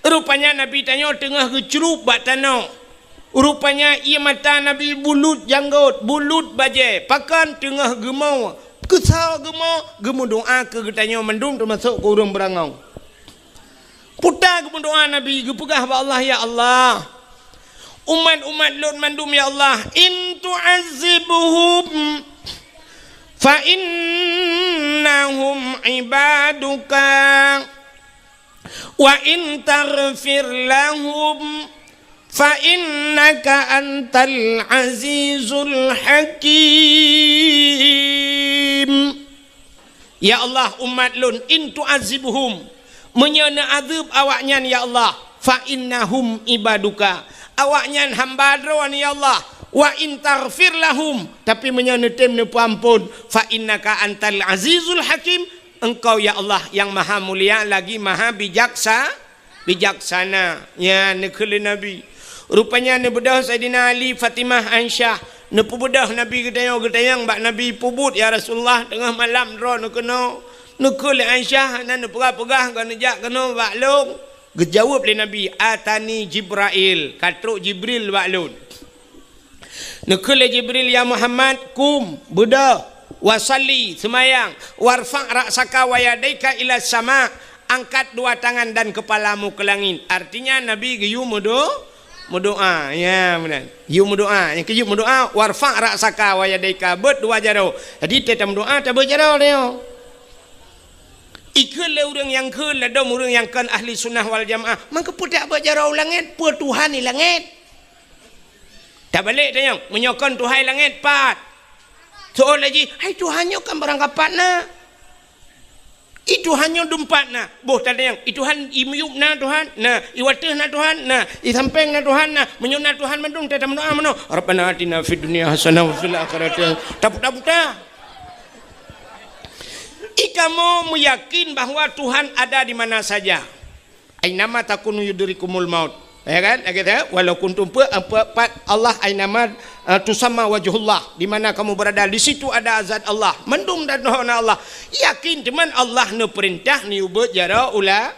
rupanya Nabi tanya tengah kecerup bak tanah rupanya ia mata Nabi bulut janggut bulut baje pakan tengah gemau kesal gemo doa ke getanya mendum termasuk ke urang berangau putar gemo doa Nabi gepegah ba Allah ya Allah umat Lut mandum ya Allah in tu'azzibuhum fa innahum ibaduka wa in taghfir lahum fa innaka antal azizul hakim Ya Allah umat lun in tu'azibuhum menyana azab awaknya ya Allah fa innahum ibaduka awaknya hamba dron ya Allah wa in taghfir lahum tapi menyana temne ampun fa innaka antal azizul hakim engkau ya Allah yang maha mulia lagi maha bijaksana ya nekele nabi rupanya ne bedah Saidina Ali Fatimah Aisyah ne pubedah nabi gedayang bak nabi pubut ya Rasulullah tengah malam ro ne kena nekele Aisyah nan ne pegah-pegah kan jak kena bak long gejawab le nabi atani Jibril katruk Jibril bak lun nekele Jibril ya Muhammad kum bedah wasalli semayang warfa' ra'saka wa yadaika ila sama angkat dua tangan dan kepalamu ke langit artinya nabi giyu berdoa ya benar yu berdoa yang keju berdoa warfa' ra'saka wa yadaika berdua jaro jadi tetam doa tak berjaro dia ikut le orang yang ke le dom orang yang kan ahli sunnah wal jamaah maka pudak berjaro langit per Tuhan ni langit tak balik dia menyokon Tuhan langit pat soal lagi hai Tuhannya kan beranggapan na itu hanya dumpat na boh tak ada yang itu han imyup na Tuhan na iwatih na Tuhan na isampeng na Tuhan na menyuna Tuhan mendung tak doa mano rabbana atina fid dunya hasanah wa fil akhirati tak ikamu meyakin bahwa Tuhan ada di mana saja ainama takunu yudrikumul maut ya kan gitu walau kuntum Allah ainama tusamma wajhullah di mana kamu berada di situ ada zat Allah mendum dan doa Allah yakin teman Allah ne perintah ni ubut jara ula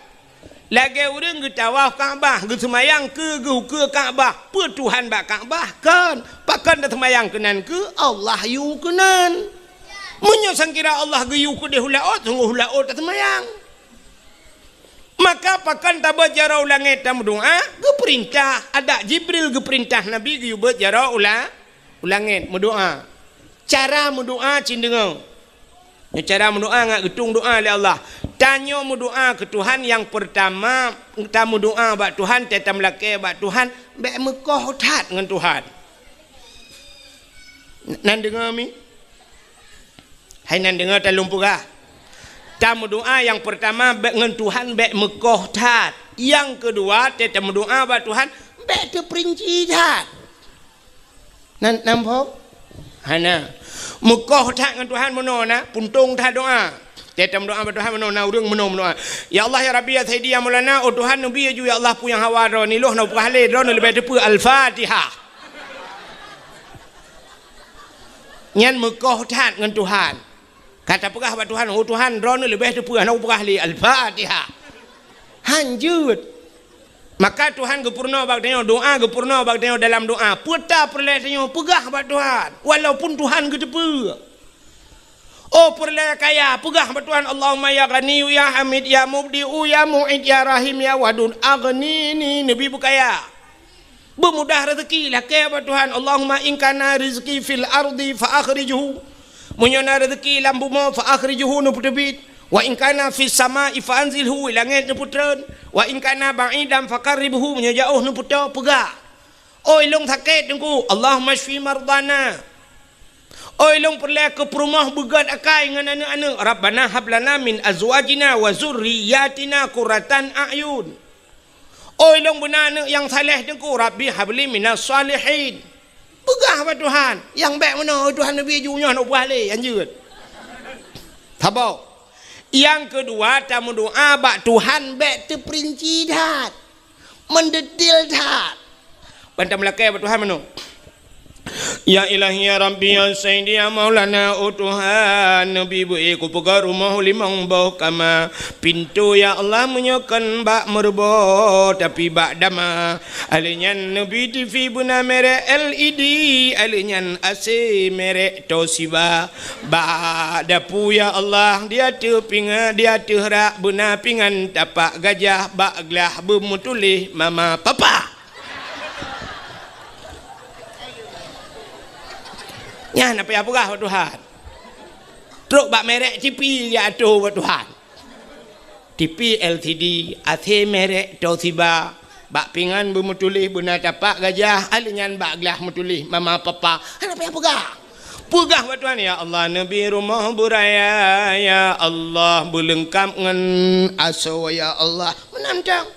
lagi urang ge tawaf Kaabah ge semayang ke Kaabah pe Tuhan bak Kaabah kan pakan dah semayang kenan ke Allah yu kenan munyo sangkira Allah ge yu ke de hulaot sungguh hulaot dah semayang maka pakan tabat jarau langit tam doa ge perintah ada Jibril ge perintah nabi ge ubut jarau langit mendoa cara mendoa cindengau cara mendoa ngak getung doa oleh Allah tanya mendoa ke Tuhan yang pertama kita mendoa bak Tuhan tetam lake bak Tuhan bek mekoh tat dengan Tuhan nan dengar mi hai nan dengar talung pugah tamu doa yang pertama dengan Tuhan bek mekoh tat yang kedua tetam doa bak Tuhan bek terperinci tat nampak hana mekoh tak dengan Tuhan menona puntung tak doa tetam doa pada Tuhan menona urang menona ya Allah ya Rabbi ya Sayyidi ya Maulana oh Tuhan nabi ya ju ya Allah pu yang hawa ro ni loh na pahle ro lebih depu al-Fatihah nyan mekoh tak dengan Tuhan kata pegah pada Tuhan oh Tuhan ro lebih depu na pahle al-Fatihah hanjut maka Tuhan gepurna bak tanya doa gepurna bak tanya dalam doa puta perle tanya pegah bak Tuhan walaupun Tuhan gedepu oh perle kaya pegah bak Tuhan Allahumma ya ghani ya hamid ya mubdi'u ya mu'id ya rahim ya wadud aghnini nabi bukaya bermudah rezeki lah kaya bak Tuhan Allahumma in kana rizqi fil ardi fa akhrijuhu munyana rezeki lam bumi fa akhrijuhu nu putebit wa in kana fis sama'i fa anzilhu langit nu putreun wa in kana ba'idan faqarribhu menjauh nu putra pegah oi long sakit dengku Allahumma shfi mardana oi long perle ke perumah begat akai dengan anak-anak rabbana hablana min azwajina wa zurriyyatina qurratan a'yun oi long benar yang saleh dengku rabbi habli minas salihin pegah pada Tuhan yang baik mana Tuhan nabi junya nak buah le anjut tabau yang kedua tamu doa bak Tuhan bek terperinci dah mendetil dah bantam lakai bak Tuhan mana ya ilahi ya Rabbi ya Sayyidi ya Maulana oh Tuhan nabi bu'i ku pegar rumah limang bau kama pintu ya Allah menyokan bak merbo tapi bak dama alinyan nabi TV buna merek LED alinyan AC merek Toshiba bak dapu ya Allah dia tu pinga dia tu rak buna pingan tapak gajah bak gelah bermutulih mama papa ya nak payah pegah buat Tuhan truk bak merek TV ya atuh buat Tuhan TV LCD AC merek Toshiba bak pingan bermutulih buna tapak gajah alinyan bak gelah mutulih mama papa nak payah pegah Pegah buat Tuhan, ya Allah Nabi rumah buraya, ya Allah berlengkap dengan aso, ya Allah menantang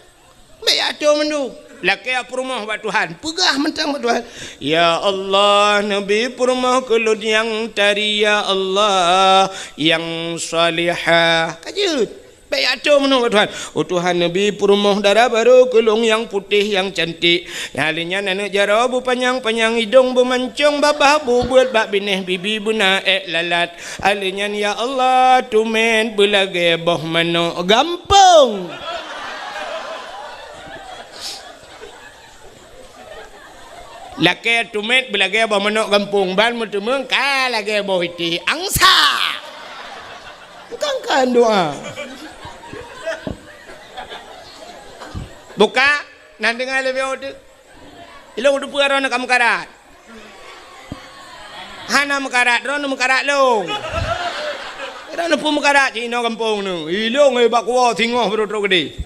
baik ada mendu laki apa rumah buat Tuhan, pegah mentang buat Tuhan, ya Allah Nabi rumah kelud yang tari, ya Allah yang salihah kajut baik ada menurut Tuhan. Oh Tuhan Nabi rumah darah baru kelung yang putih yang cantik. Yang halinya nenek jara bu panjang hidung bu mancung babah bu buat bak binih bibi bu naik lalat. Halinya ya Allah tumen belage boh mano gampang. Laki tumet belage boh mano gampung ban mutumeng ka lage boh iti angsa. Bukan doa. Buka nanti nggak lebih udah, ilo udah puara nak kamu karat, hana mekarat, rono mekarat long, rono pun mekarat cina kampung nu, ilo ngai bakwa tinggal berotro gede,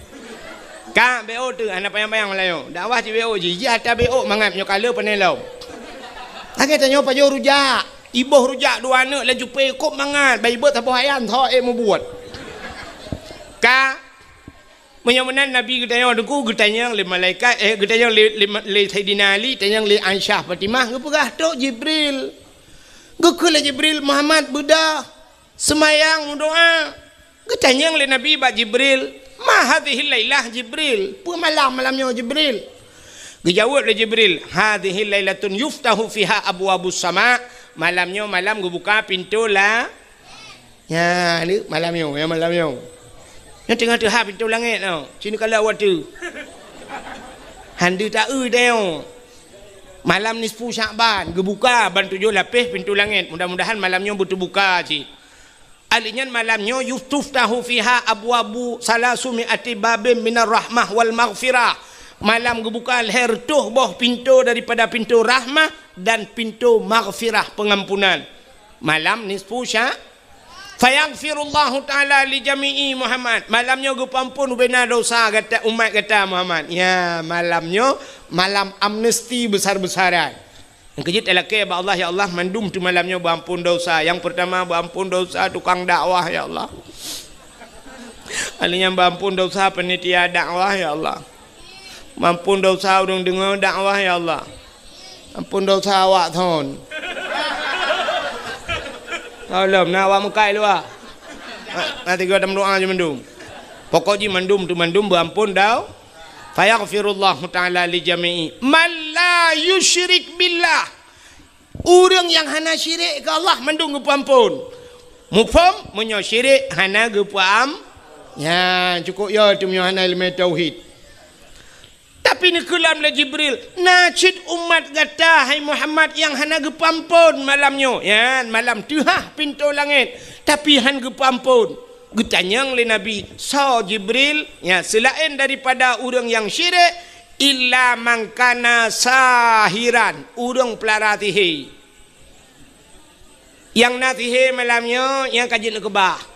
kak beo tu, anak payang Melayu, dakwah ci beo ji, jata beo mangap nyokalo penelo, agak tanya pajo rujak, ibu rujak dua anak laju pekop mangat, bayi buat apa hayam thau mau buat, kak menyamanan Nabi getanya dengku getanya le malaikat getanya le Sayyidina Ali getanya le Aisyah Fatimah gepegah tok Jibril gekule Jibril Muhammad Buddha semayang doa getanya le Nabi ba Jibril ma hadhihi lailah Jibril pu malamnya Jibril dijawab le Jibril hadhihi lailatun yuftahu fiha abwabus sama malamnya malam gebuka pintu lah ya ni malamnya ya malamnya yang tengah tu pintu langit tau. Sini kalau awak tu. Handi tak deo. Malam ni 10 Syakban, gebuka ban 7 lapis pintu langit. Mudah-mudahan malamnya betul buka cik. Alinya malamnya yustuftahu fiha abwabu salasumi'ati babim minar rahmah wal maghfirah. Malam gebuka leher tuh boh pintu daripada pintu rahmah dan pintu maghfirah pengampunan. Malam nisfu Syakban. Fayaghfirullahu ta'ala li jami'i Muhammad. Malamnya gupampun bena dosa kata umat kata Muhammad. Ya malamnya malam amnesti besar-besaran. Yang kejut elake ba Allah ya Allah mandum tu malamnya berampun dosa. Yang pertama berampun dosa tukang dakwah ya Allah. Alinya berampun dosa penitia dakwah ya Allah. Mampun dosa urang dengar dakwah ya Allah. Ampun dosa awak thon. Alam nak awak mukai lu ah. Nanti gua doa je mendum. Pokoknya mendum tu mendum berampun dah. Fayaghfirullah ta'ala li jami'i man la yusyrik billah. Orang yang hana syirik ke Allah mendung berampun. Mufham menyo syirik hana gepam. Ya cukup ya tu menyo hana ilmu tauhid. Tapi ni kelam la Jibril najid umat gata hai Muhammad yang hana gepampun malamnya ya malam tuhah pintu langit tapi han gepampun getanyang le Nabi so Jibril ya selain daripada orang yang syirik illa mangkana sahiran orang pelaratihi yang natihi malamnya yang kajian kebah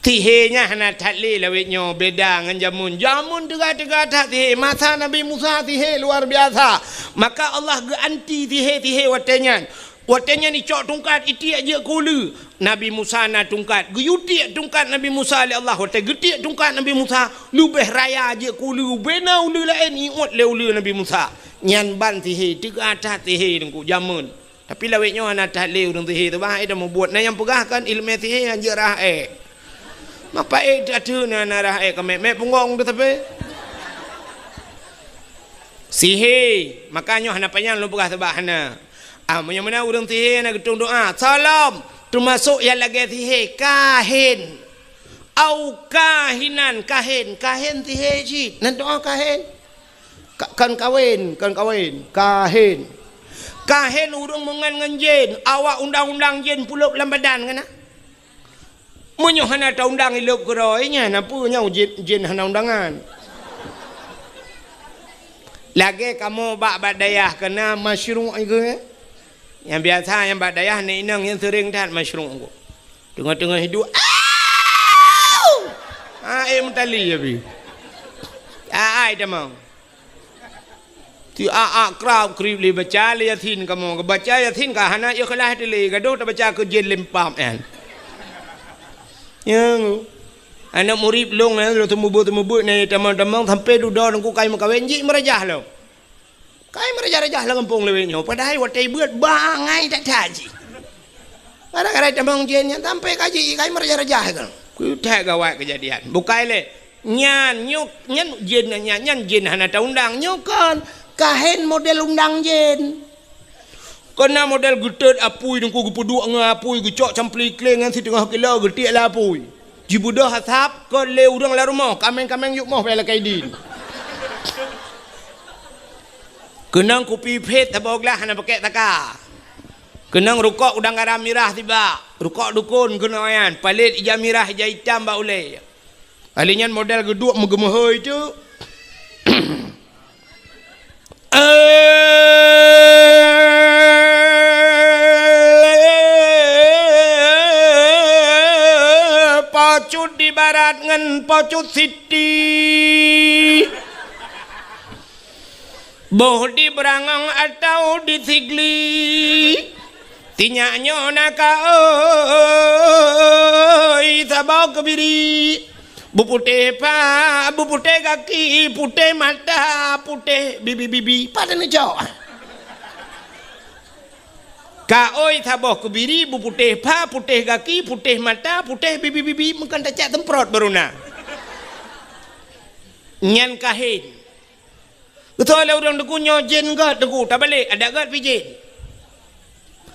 tihenya hana tatli lawitnya beda dengan jamun tega-tega tak tihe masa Nabi Musa tihe luar biasa maka Allah ganti tihe watenya ni cok tungkat iti aja kulu Nabi Musa na tungkat guyuti tungkat Nabi Musa li Allah wate geti tungkat Nabi Musa lubeh raya aja kulu bena ulu lain iot le ulu Nabi Musa nyan ban tihe tega tak tihe dengku jamun tapi lawitnya hana tatli urang tihe tu bah ida mau buat na yang pegahkan ilmu tihe hanya rah Mapa ada narah kami punggong tu tapi sihir makanya hana panjang lu pegah sebab hana mana orang sihir nak getung doa salam termasuk yang lagi sihir kahin au kahinan kahin sihir cik nak doa kahin kan kawin kahin urang mengan jin awak undang-undang jin puluh dalam badan kan Munyo hana ta undang ilop keroinya napunya jin hana undangan. Lagi kamu bak badayah kena masyru' itu Yang biasa yang badayah ni inang yang sering dah masyru' ku. Tengah-tengah hidup mentali ya bi. Ai demang. Ti krab krib li baca li yatin kamu ke baca yatin ka hana ikhlas li gaduh ta baca ke jin lempam an. Yang anak murid long lo temu ni teman-teman sampai duduk nunggu kai makawen ji merajah lo. Kai merajah-rajah lah kampung lewenyo padahal watai buat bangai tak taji. Kadang-kadang teman jin yang sampai kaji kai merajah-rajah kan. Ku tak gawat kejadian. Bukai le nyan jin nyan jin hana ta undang nyokan kahen model undang jen. Kena model getet apui dengku gepuduk ngapui gecok campli kleng ngan setengah kilo getik lah apui. Jibudah hasap ke le urang la rumah kameng-kameng yuk moh bela kaidin. Kenang kopi pet taboglah hana pakai taka. Kenang rukok udang garam mirah tiba. Rukok dukun kena yan palit ija mirah ija hitam ba ule. Alinyan model geduk megemehoi tu. Pocut di barat ngan pocut siti boh di berangang atau di sigli tinyaknya naka oi sabau kebiri bupute pa bupute kaki putih mata putih bibi pada nejo ka oi sabau kebiri bupute pa putih kaki putih mata putih bibi mungkin tak cak temprot beruna nyan kahin betul lah orang deku nyojen god deku tak balik ada god pijin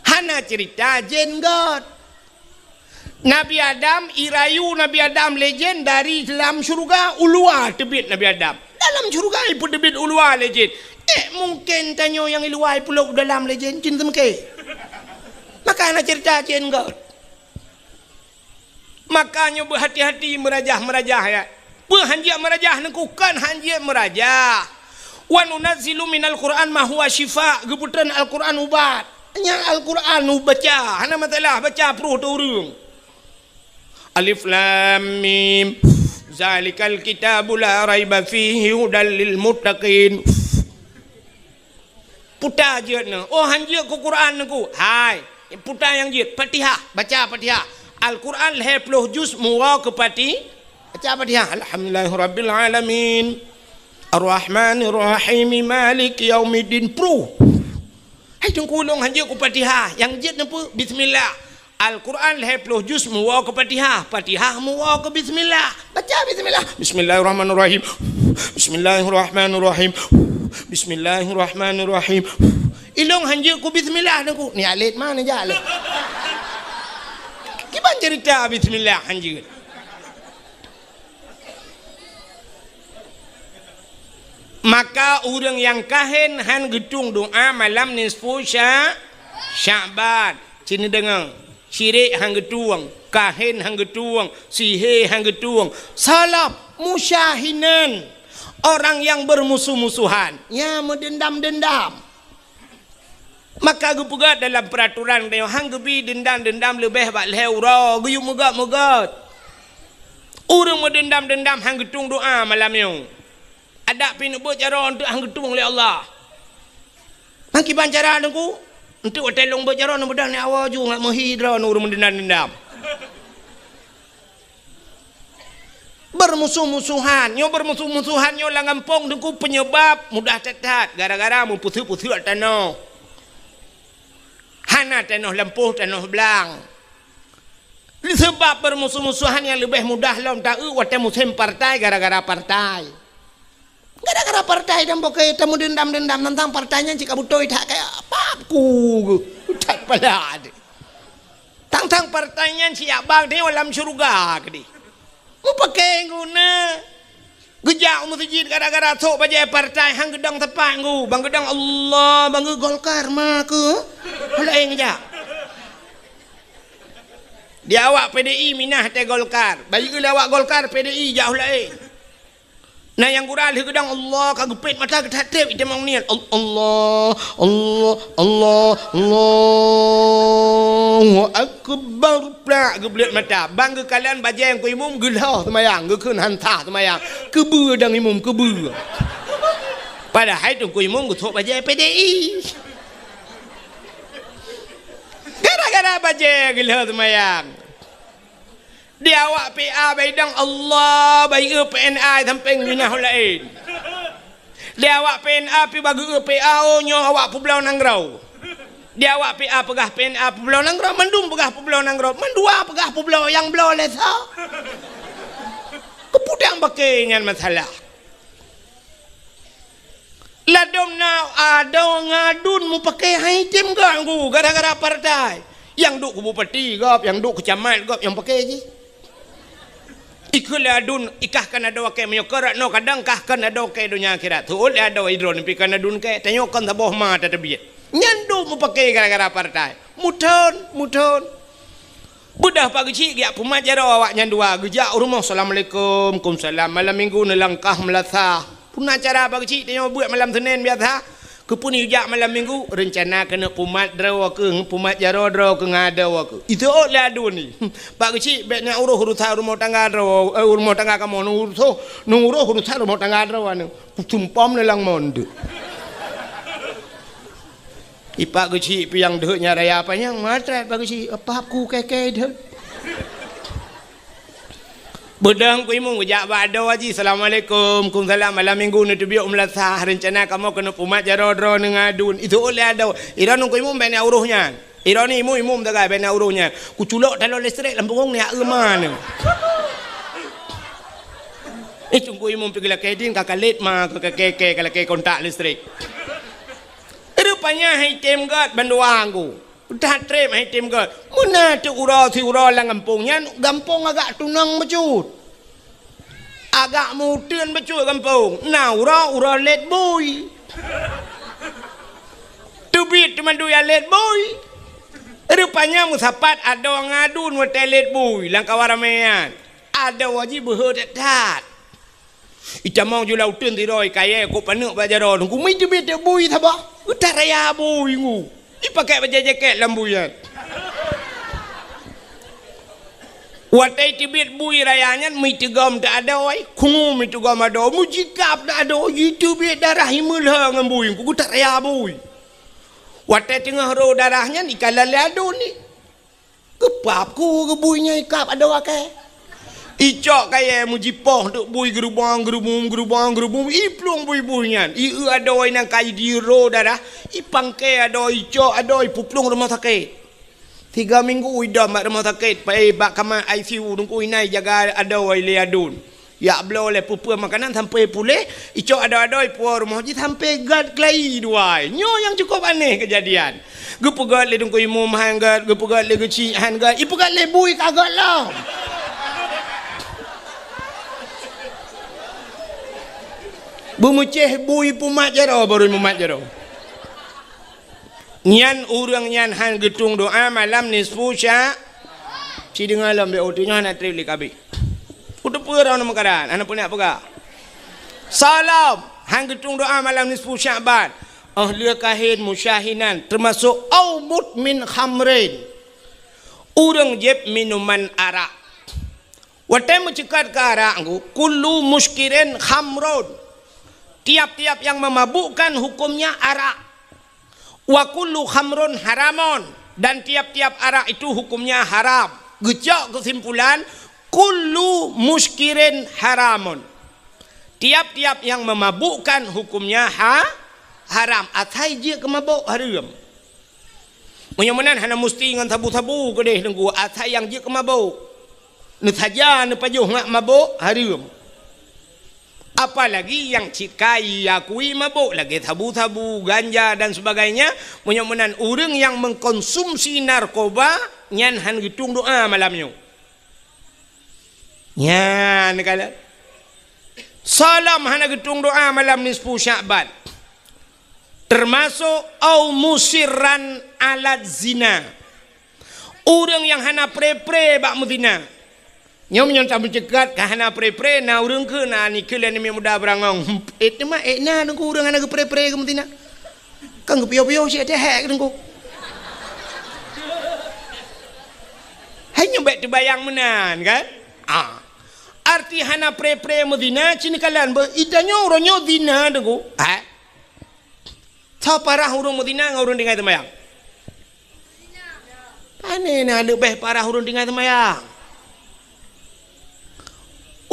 hana cerita jen god Nabi Adam irayu Nabi Adam legend dari dalam syurga ulua tebit Nabi Adam dalam syurga pun tebit ulua legend mungkin tanyo yang iluai pulau dalam legend jin temke maka hana cerita jen god makanya berhati-hati merajah ya berhanjak merajah nengkukan hanjak merajah wa nunazzilu minal Qur'an ma huwa syifa geputan Al-Qur'an ubat nya Al-Qur'an baca hana masalah baca pruh tu urang alif lam mim zalikal kitabu la raiba fihi hudal lil muttaqin puta je na oh hanja ku Quran ku hai puta yang je Fatihah baca Fatihah Al-Qur'an 20 juz muwa ke pati baca Fatihah alhamdulillahirabbil alamin Ar-Rahmanir Rahim Maliki Yaumiddin pru. Hai tungkulong hanja ku Fatihah yang jet nampu bismillah. Al-Quran 20 juz muwa ke Fatihah. Fatihah muwa ke bismillah. Baca bismillah. Bismillahirrahmanirrahim. Bismillahirrahmanirrahim. Bismillahirrahmanirrahim. Ilong hanja ku bismillah nangku. Ni alit mana je alit. Kiban cerita bismillah hanja. Maka orang yang kahin han gedung doa malam nisfu Sya'ban cini dengang syirik hang getuang kahin hang getuang sihir hang getuang salap musyahinan orang yang bermusuh-musuhan ya mendendam-dendam maka gupegat dalam peraturan dia hang gebi dendam-dendam lebih bak leura guyuk megat-megat orang mendendam-dendam hang getung doa malam yang ada pin buat cara untuk hang getung oleh Allah. Maki bancara nungku untuk telong buat cara nang bedah ni awal ju ngak menghidra nur mendendam-dendam. Bermusuh-musuhan, nyo bermusuh-musuhan nyo lang ngampong nungku penyebab mudah tetat gara-gara mu putu-putu tanah. Hana tanah lempuh tanah belang. Sebab bermusuh-musuhan yang lebih mudah lom tahu wate musim partai gara-gara partai. Gara-gara partai dan pakai temu dendam-dendam tentang partainya jika butoi tak kayak apa aku tak pada tentang partainya siap bang dia dalam syurga kedi mu pakai guna gejak masjid gara-gara sok bajai partai hang gedang tepat ngu bang gedang Allah bang Golkar mah ke lain aja dia awak PDI minah teh Golkar bagi awak Golkar PDI jauh lain. Nah yang gurah li gedang Allah kagepit mata ketatip ite mau niat Allah Allahu akbar plak geblet mata bang ke kalian baca yang ku imum gelah semayang ke keun hantah semayang kebeu dang imum kebeu Padahal tu kui mung gutok baca PDI. Gara-gara baca gila semayang. Dia awak PA baidang Allah bayi PNA samping minah lain. Dia awak PNA pi bagi PA nyo awak Pulau Nangrau. Dia awak PA pegah PNA Pulau Nangrau, mendung pegah Pulau Nangrau, mendua pegah Pulau yang belau lesa. Kepudang pakainya masalah. Ladom now ada ngadun mu pakai haitim ganggu gara-gara partai. Yang duk ke bupati gop, yang duk ke camat gop yang pakai je. Ikuladun ikahkan ada wakai menyokor no kadang kahkan ada wakai dunia akhirat. Tu ada idron pikan adun ke tanyokan taboh ma tatabiat. Nyandu mu pakai gara-gara partai. Muton. Budah pagi cik dia pemajar awak nyandua gejak rumah assalamualaikum kumsalam malam minggu nelangkah melasah. Pun acara pagi cik tanya buat malam Senin biasa. Kepuni ujak malam minggu rencana kena pumat draw ke pumat jaro draw ke ngada ke. Itu lah adu ni. Pak kecil beknya uruh rumah tangga draw rumah tangga kamu uruh rumah tangga draw anu. Tumpam nelang monde. Ipak kecil piang dehnya raya apa yang matrat pak kecil apa aku keke deh. Bedang ku imung ujak bado haji assalamualaikum kumsalam malam minggu ni tubiuk melasah rencana kamu kena pumat jaro-jaro nengadun itu oleh ada iran ku imung bena uruhnya iran ni imum tagai bena uruhnya ku culok dalam listrik lampung ni mana tunggu imum pergi lah kedin kakak let mah ke keke kalau ke kontak listrik rupanya hitam gat banduang ku dah trip hitam gat mana tu urau lang kampungnya gampung agak tunang becut agak mudun becut kampung nah urau let boy tubit cuma dua let boy rupanya musapat ada ngadun hotel let boy lang kawaramean ada wajib berhormat ita mau jual utun tiroi kaya ko panuk bajaron ku mi tubit boy thaba utaraya boy ngu dipakai baju jaket lambuyan. Watai tibit bui rayanya mitigam tak ada oi, kungu mitigam ada, mujikap tak ada, itu bit darah himulha ngambui, ku tak raya bui. Watai tengah ro darahnya ni kalalado ni. Kepap ku kebuinya ikap ada wakai. Icok kaya mujipoh duk bui gerubang iplung bui-buinya. Iu ada oi nang kai di ro darah, ipangke ada icok ada puplung rumah sakit. 3 minggu udah mak rumah sakit, pai bak kamar ICU nunggu inai jaga ada oi leadun. Ya belo le pupu makanan sampai pulih, icok ada puar rumah haji sampai gad klai duai. Nyo yang cukup aneh kejadian. Gepegat le nunggu imum hanggat, gepegat le geci hanggat, ipegat le bui kagak lah. Bumuceh bui pumat jaro baru mumat jaro. Nyan urang nyan han getung doa malam nisfu sya. Si dengar lam be otinya nak trip likabi. Udah pura nama karan, anak punya apa? Salam han getung doa malam nisfu Syaban. Ahli kahin musyahinan termasuk aumut min khamrin. Urang jeb minuman arak. Watai mencekat ke arak kullu muskirin khamrun. Tiap-tiap yang memabukkan hukumnya arak. Wa kullu khamrun haramun, dan tiap-tiap arak itu hukumnya haram. Gejak kesimpulan kullu muskirin haramun. Tiap-tiap yang memabukkan hukumnya haram. Atai je kemabuk haram. Mudah-mudahan hana mesti dengan tabu-tabu ke deh nunggu atai yang je kemabuk. Ni saja ni pajuh ngak mabuk haram. Apalagi yang cikai akui mabuk lagi tabu-tabu ganja dan sebagainya. Mudah-mudahan orang yang mengkonsumsi narkoba nyan han gitung doa malamnya. Nyan kala salam han gitung doa malam nisfu Syaban. Termasuk au musirran alat zina. Orang yang hana pre-pre bak muzina. Nyom tak mencegat kahana pre-pre na urang ke na ni kelen ni muda berangong. Mah na nunggu urang ana ke pre-pre ke mutina. Kang pio-pio si ada hek nunggu. Hanya baik terbayang menan kan? Arti hana pre-pre mudina cini kalan be idanyo ronyo zina nunggu. Sa parah urang Madinah ngau urang tinggal temayang. Ane na lebih parah urang tinggal temayang.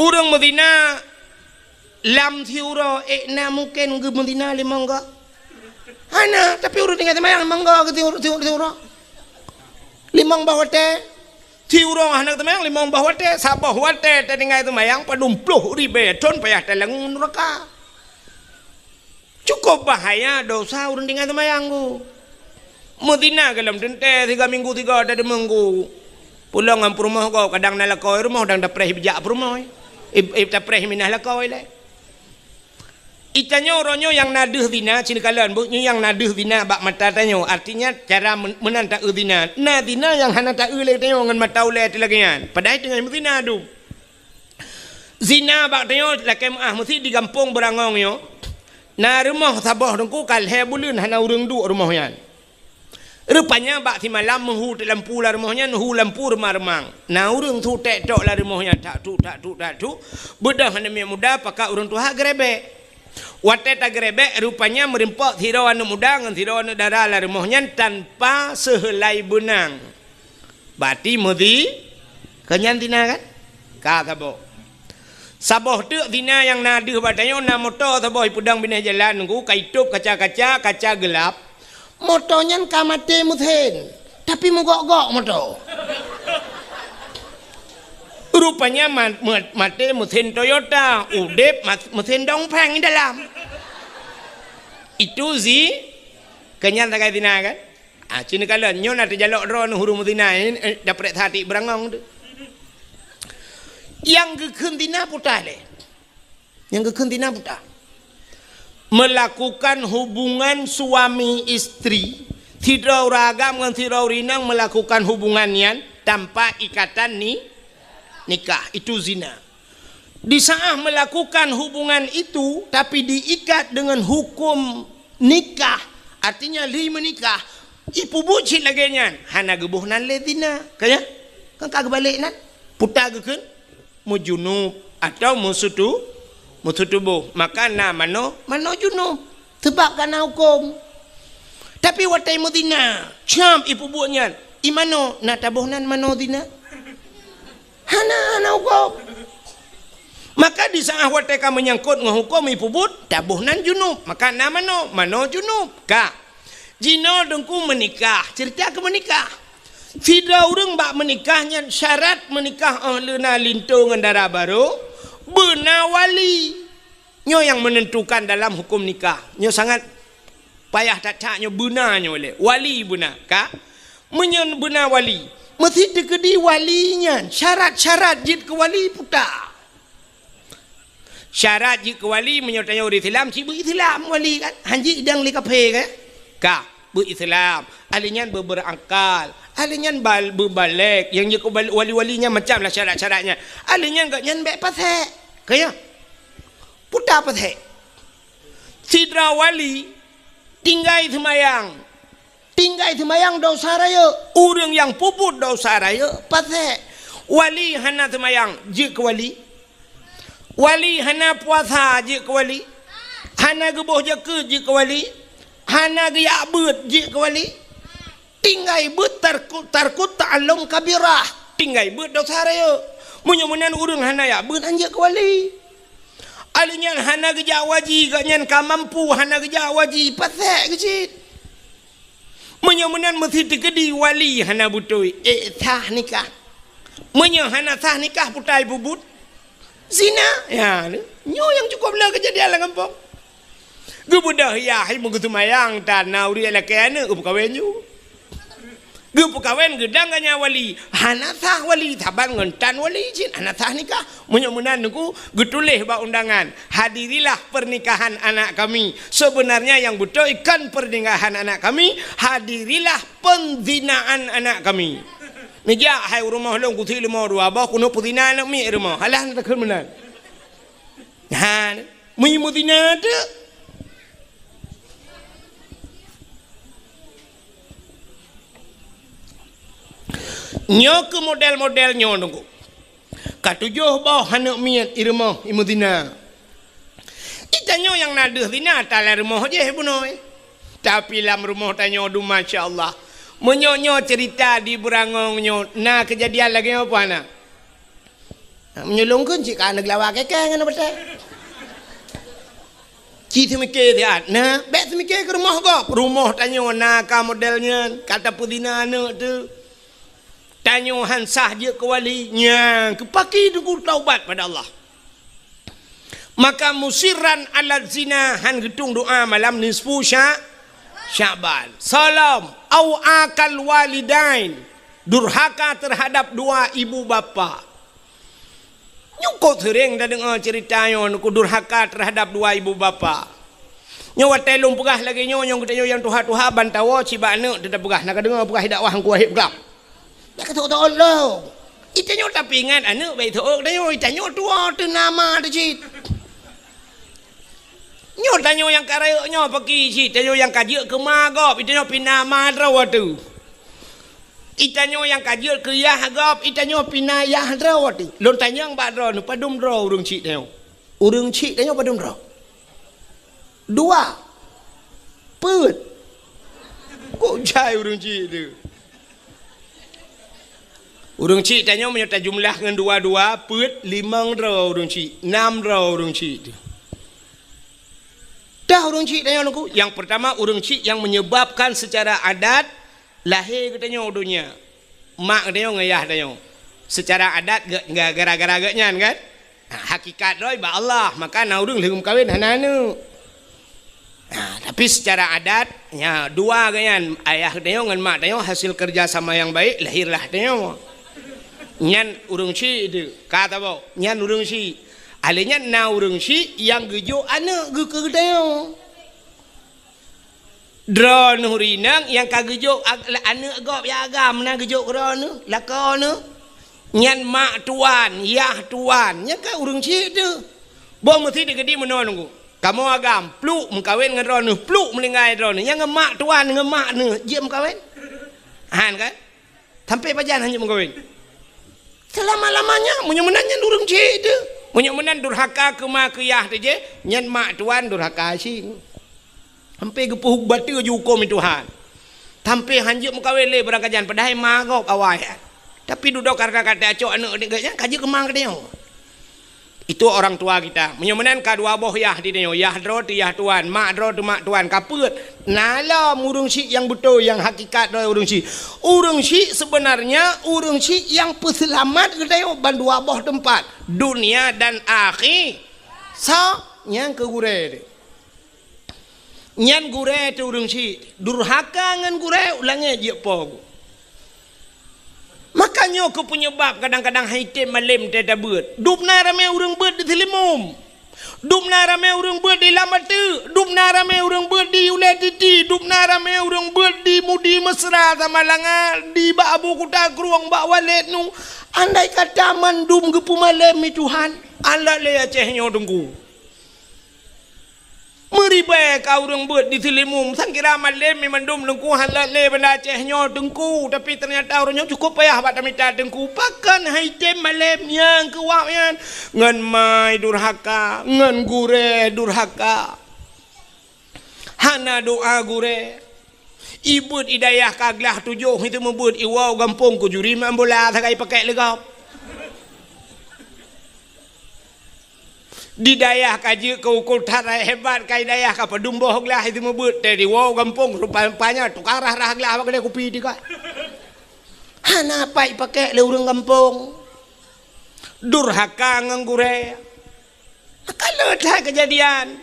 Urang Madinah lam thiuro na mungkin ke Madinah limang ga. Hana tapi urang tinggal temayang limang ga ke thiuro. Limang bawate. Thiuro anak temayang limang bawate sabah wate tinggal temayang padumpluh ribe ton payah telangun neraka. Cukup bahaya dosa urang tinggal temayang ku. Madinah kalam tente 3 minggu 3 ada minggu. Pulang ngam rumah kau kadang nalakoi rumah kadang dapreh bijak rumah. Dapreh minah lakoi le. Itanyo ronyo yang naduh dina cina kalan bu yang naduh dina bak mata tanyo artinya cara menanta dina. Na dina yang hana ta le tanyo ngan mata ule tilagian. Padahal dengan dina du. Zina bak tanyo lakem mesti di kampung berangong yo. Na rumah sabah dengku kalhe bulun hana urang du rumah yan. Rupanya bak si malam menghu lampu la rumahnya hu lampu remang-remang. Na urang tu tek tok la rumahnya tak tu. Budak hana muda pakak urang tu hak grebe. Wate tak grebe rupanya merimpok thirawan muda ngan thirawan dara la rumahnya tanpa sehelai benang. Bati mudi kenyan tina kan? Ka sabo. Saboh tu tina yang naduh badanyo na motor saboh pudang binah jalan ku kaitup kaca gelap. Motornya kamate muthen tapi mogok-gok motor. Rupanya mate mesin Toyota, udep mesin dongpeng di dalam. Itu zi kenyan tak kaitina kan? Cina kala nyon ada jalok ron huru Madinah ini dapat hati berangong tu. Yang kekentina putar le. Yang kekentina putar. Melakukan hubungan suami istri, tidak ragam dengan tidak rinang melakukan hubungannya tanpa ikatan nikah, itu zina. Di saat melakukan hubungan itu tapi diikat dengan hukum nikah, artinya li menikah, ipu bucin lagi nyan, hana gebuh nan le zina, kaya kan kagak balik nan, putar gekeun mujunub atau musutubuh, maka na mano junub, sebab kana hukum. Tapi watai Madinah, cam ipu bucin, imano na tabuh nan mano zina. Hana hukum. Maka di saat wateka menyangkut menghukum ipubut tabuhnan junub, maka nama mano junub ka jino dengku menikah, cerita ke menikah tidak urang bak menikahnya syarat menikah lena lintu ngendara baru bena wali nyo yang menentukan dalam hukum nikah nyo sangat payah tak-taknya bena nyo oleh wali bena ka menyen bena wali mesti dikedi walinya syarat-syarat jid ke wali putar. Syarat jid ke wali menyertai orang Islam si berislam wali kan hanji idang li kape kan ka berislam alinya berangkal alinya berbalik yang jid wali-walinya macam lah syarat-syaratnya alinya enggak nyan baik pasek kaya putar pasek sidra wali tinggal semayang dosa raya urang yang puput dosa raya pasek wali hana semayang jid ke wali hana puasa jid ke wali hana gebuh jeke jid ke wali hana geyak bet jid ke wali tinggal bet tarkut ta'allum kabirah tinggal bet dosa raya munyo-munyan urang hana ya bet anjek ke wali alinya hana gejak waji ganyan kamampu hana gejak waji pasek kecil menyamunan mesti dikedi wali hana butoi sah nikah menyo hana sah nikah putai bubut zina ya nyo yang cukup lah kejadian lah kampung gebudah ya hai mengutu mayang tanau dia lah kena upkawen yu gepukawen gedang ganya wali hana sah wali taban ngentan wali jin hana sah nikah menyamunan niku getulih ba undangan hadirilah pernikahan anak kami sebenarnya yang betul ikan pernikahan anak kami hadirilah penzinaan anak kami nija hai rumah long kuthi limo dua bah kuno pudina anak mi rumah halah nak kemenan ha mi mudina tu nyo ke model-model nyo nunggu katujuh bawah anak miat irmah imudina itanyo yang naduh dina tala rumah je bunoy Tapi lam rumah tanya du masya-Allah. Menyonyo cerita di berangongnya. Nah kejadian lagi apa nak? Menyolongkan cik kan gelawak kekang kan betul. Cik mikir dia. Nah, bet mikir ke rumah kau. Rumah tanya nak modelnya kata pudina anak tu. Tanya hansah je ke walinya. Kepaki tunggu taubat pada Allah. Maka musiran ala zina han gedung doa malam nisfu Syaban. Salam au akal walidain. Durhaka terhadap dua ibu bapa. Nyukut sering dah dengar ceritanya ku durhaka terhadap dua ibu bapa. Nyawa telung pegah lagi nyong kita yang tuha-tuha bantawa ciba anak tidak pegah nak dengar pegah dakwah ku ahib pegah. Nak kata Allah. Itanya tapi ingat anak baik tu dah itanya tua tu nama tu cit. Nyo tanyo yang karaya nyo pergi si tanyo yang kajik ke magop itanyo pina madraw tu. Itanyo yang kajik ke yah gop itanyo pina yah draw tu. Lon tanyo ba draw nu padum draw urang cik tanyo. Urang cik tanyo padum draw. Dua. Put. Kok jai urang cik tu. Urang cik tanyo menyerta jumlah dengan dua-dua put 5 draw urang cik, 6 draw urang cik tu. Dah urang cik tanya aku. Yang pertama urang cik yang menyebabkan secara adat lahir katanya dunia. Mak katanya ngayah tanya. Secara adat enggak gara-gara gaknyan kan? Nah, hakikat doi ba Allah, maka na urang lehum kawin hananu. Nah, tapi secara adat nya dua ganyan ayah katanya ngan mak tanya hasil kerja sama yang baik lahirlah tanya. Nyan urang cik itu kata bau, nyan urang cik alenya na urang si yang gejo anak ge kedaya. Dron hurinang yang kagejo anak gop ya agam na gejo krana lakona. Nyan mak tuan, yah tuan, nya ka urang si tu. Bo mesti digedi menon ku. Kamu agam pluk mengkawin dengan ron pluk melingai ron. Yang mak tuan dengan mak ne je mengkawin. Han kan? Sampai pajan hanya mengkawin. Selama-lamanya menyemenanya urang si tu. Menyemenan durhaka ke mak ke yah tu je. Nyan mak tuan durhaka sing. Hampir gepuh batu je hukum Tuhan. Hampir hanjuk mengkawin le berangkajan. Padahal magop awal. Tapi duduk kata-kata acok anak dia kaji kemang dia. Itu orang tua kita. Menyemenan kedua boh yah di dia. Yah dro tu yah tuan. Mak dro tu mak tuan. Kaput. Nala urang si yang betul. Yang hakikat dro urang si. Urang si sebenarnya urang si yang peselamat kita bandua boh tempat. Dunia dan akhir. So, yang ke gure. Nyan gure tu urang si. Durhaka ngan gure ulangnya je pogo. Makanya aku penyebab kadang-kadang haitim malam tiada beut. Dupna ramai orang beut di Telimum. Dupna ramai orang beut di Lamatu. Dupna ramai orang beut di Ulai Titi. Dupna ramai orang beut di Mudi Mesra sama Langar. Di Bak Abu Kuta Keruang Bak Walid nu. Andai kata mandum gepu malam ni Tuhan. Allah le Acehnya dengku. Meribai kau orang buat di Telimum. Sangkira malam memandum dengku halat le benda Acehnya dengku. Tapi ternyata orangnya cukup payah pada minta dengku. Pakan haitem malam yang kewaknya. Ngan mai durhaka. Ngan gure durhaka. Hana doa gure. Ibut idayah kaglah tujuh. Itu membuat iwau gampung kujuri. Mambola sakai pakai legap. Di dayah kaji ke ukul tarai hebat kai dayah ka padumboh glah itu mebut dari wow gampung rupanya tukarah rah glah apa kopi dika. Hana pai pakai le urang gampung. Durhaka nganggure. Kalau dah kejadian.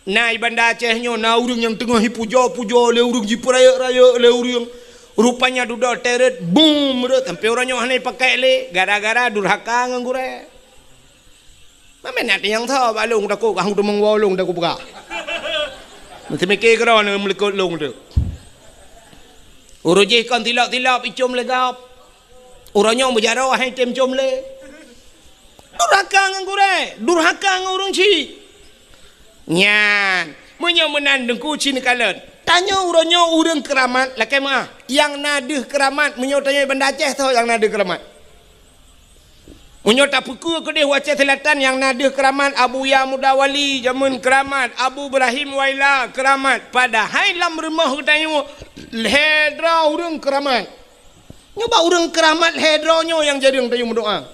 Nai banda Acehnya na urang yang tengah puja-puja le urang jipraya-raya le urang. Rupanya duduk teret boom sampai orangnya hanai pakai le gara-gara durhaka nganggure. Mana nak yang tahu balung dah ko hang tu mengwalung dah ko buka. Mesti mikir kerana melekut long tu. Urujih kan tilap-tilap icum legap. Orangnya berjarah hai tem cum le. Durhaka ngure, durhaka ngurung ci. Nyan, menyemenan dengku cin kalan. Tanya orangnya urang keramat lakai mah. Yang nadeh keramat menyo tanya benda Aceh tahu yang nadeh keramat. Unyo tak pukul ke dia Wacah Selatan yang nadah keramat Abu Ya Mudawali jamun keramat Abu Ibrahim Waila keramat pada hailam rumah katanya hedra urang keramat. Nyoba urang keramat hedronyo yang jadi yang tayu doa.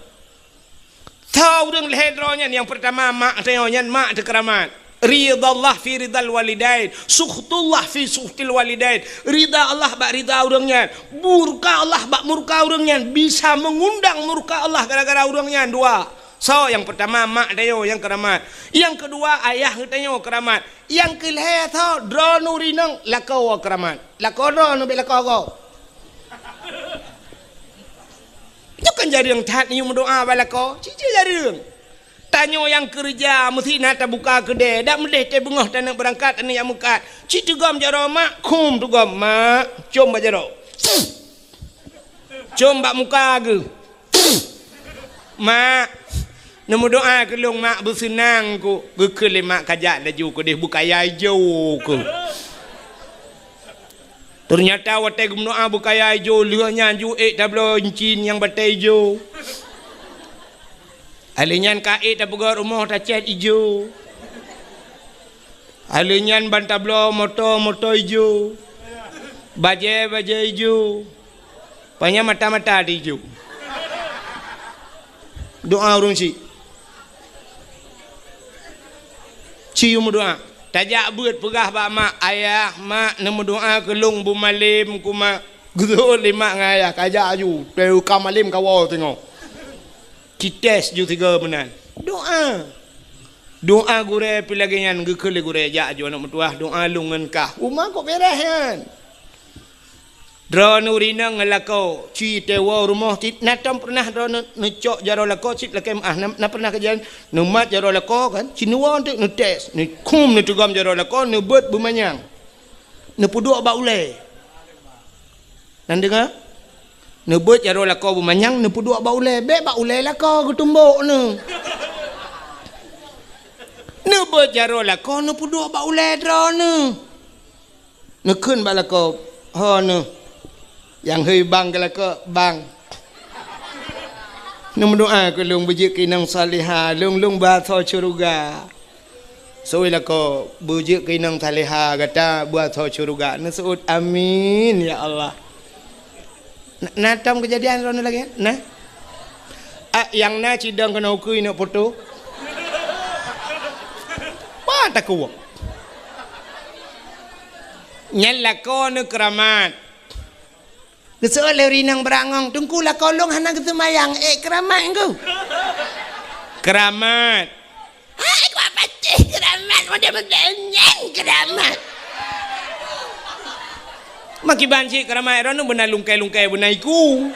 Tahu urang hedronya yang pertama mak tayo nyan mak te keramat. Ridallah fi ridal walidain, sukhtullah fi sukhtil walidain. Rida Allah bak rida urangnya, murka Allah bak murka urangnya, bisa mengundang murka Allah gara-gara urangnya. Dua. So yang pertama mak dayo yang keramat. Yang kedua ayah dayo keramat. Yang kelima tho dronu rinang lakau keramat. Lakau dronu be lakau kau. Itu kan jadi yang tat ni mendoa balako. Cici jadi yang. Tanya yang kerja mesti nak buka kedai dak mendeh te bengah tak nak berangkat ni yang mukat citu gam jaro mak kum tu gam mak com ba jaro com bak muka ke mak nemu doa ke long mak bersenang ku ke mak kajak laju ku deh buka yai jo ku ternyata watai gum doa buka yai jo lehnya ju tablo incin yang batai jo alinyan kait tak pegar rumah tak cat hijau. Alinyan bantablo motor hijau. Baje hijau. Panya mata di hijau. Doa urung si. Cium doa. Tajak buat pegah bak mak ayah mak nemu doa kelung bu malim ku mak. Gudul lima ngayah kajak aju. Teu kamalim kawal tengok. Cites ju tiga benan. Doa gure pilagenyan gekele gure jak ju anak metuah doa lungan kah. Umah kok berehan. Dra nurina ngelako ci tewa rumah tit natam pernah dra necok jaro lako cit lakem na pernah kejadian numat jaro lako kan cinua untuk netes ni kum ni tugam jaro lako ne bet bumanyang. Ne puduk ba ule. Nan dengar? Nebut jaro lako bumanyang ne puduk ba ule be ba ule lako ketumbuk ne. Nebut jaro lako ne puduk ba ule dra ne. Ne keun ba lako ha ne. Yang hei bang ke lako bang. Ne mendoa ke lung bujik kinang salihah lung ba tho syurga. So lako bujik kinang salihah kata buat tho syurga. Ne seut amin ya Allah. Natam kejadian rono lagi nah yang na cidang kena ukui nak foto apa tak kuat nyala ko ne keramat kesoal rinang berangong tungku lah kolong hana ketemayang keramat engkau keramat aku apa sih keramat model keramat maki banci keramai rono benar lungkai benar iku.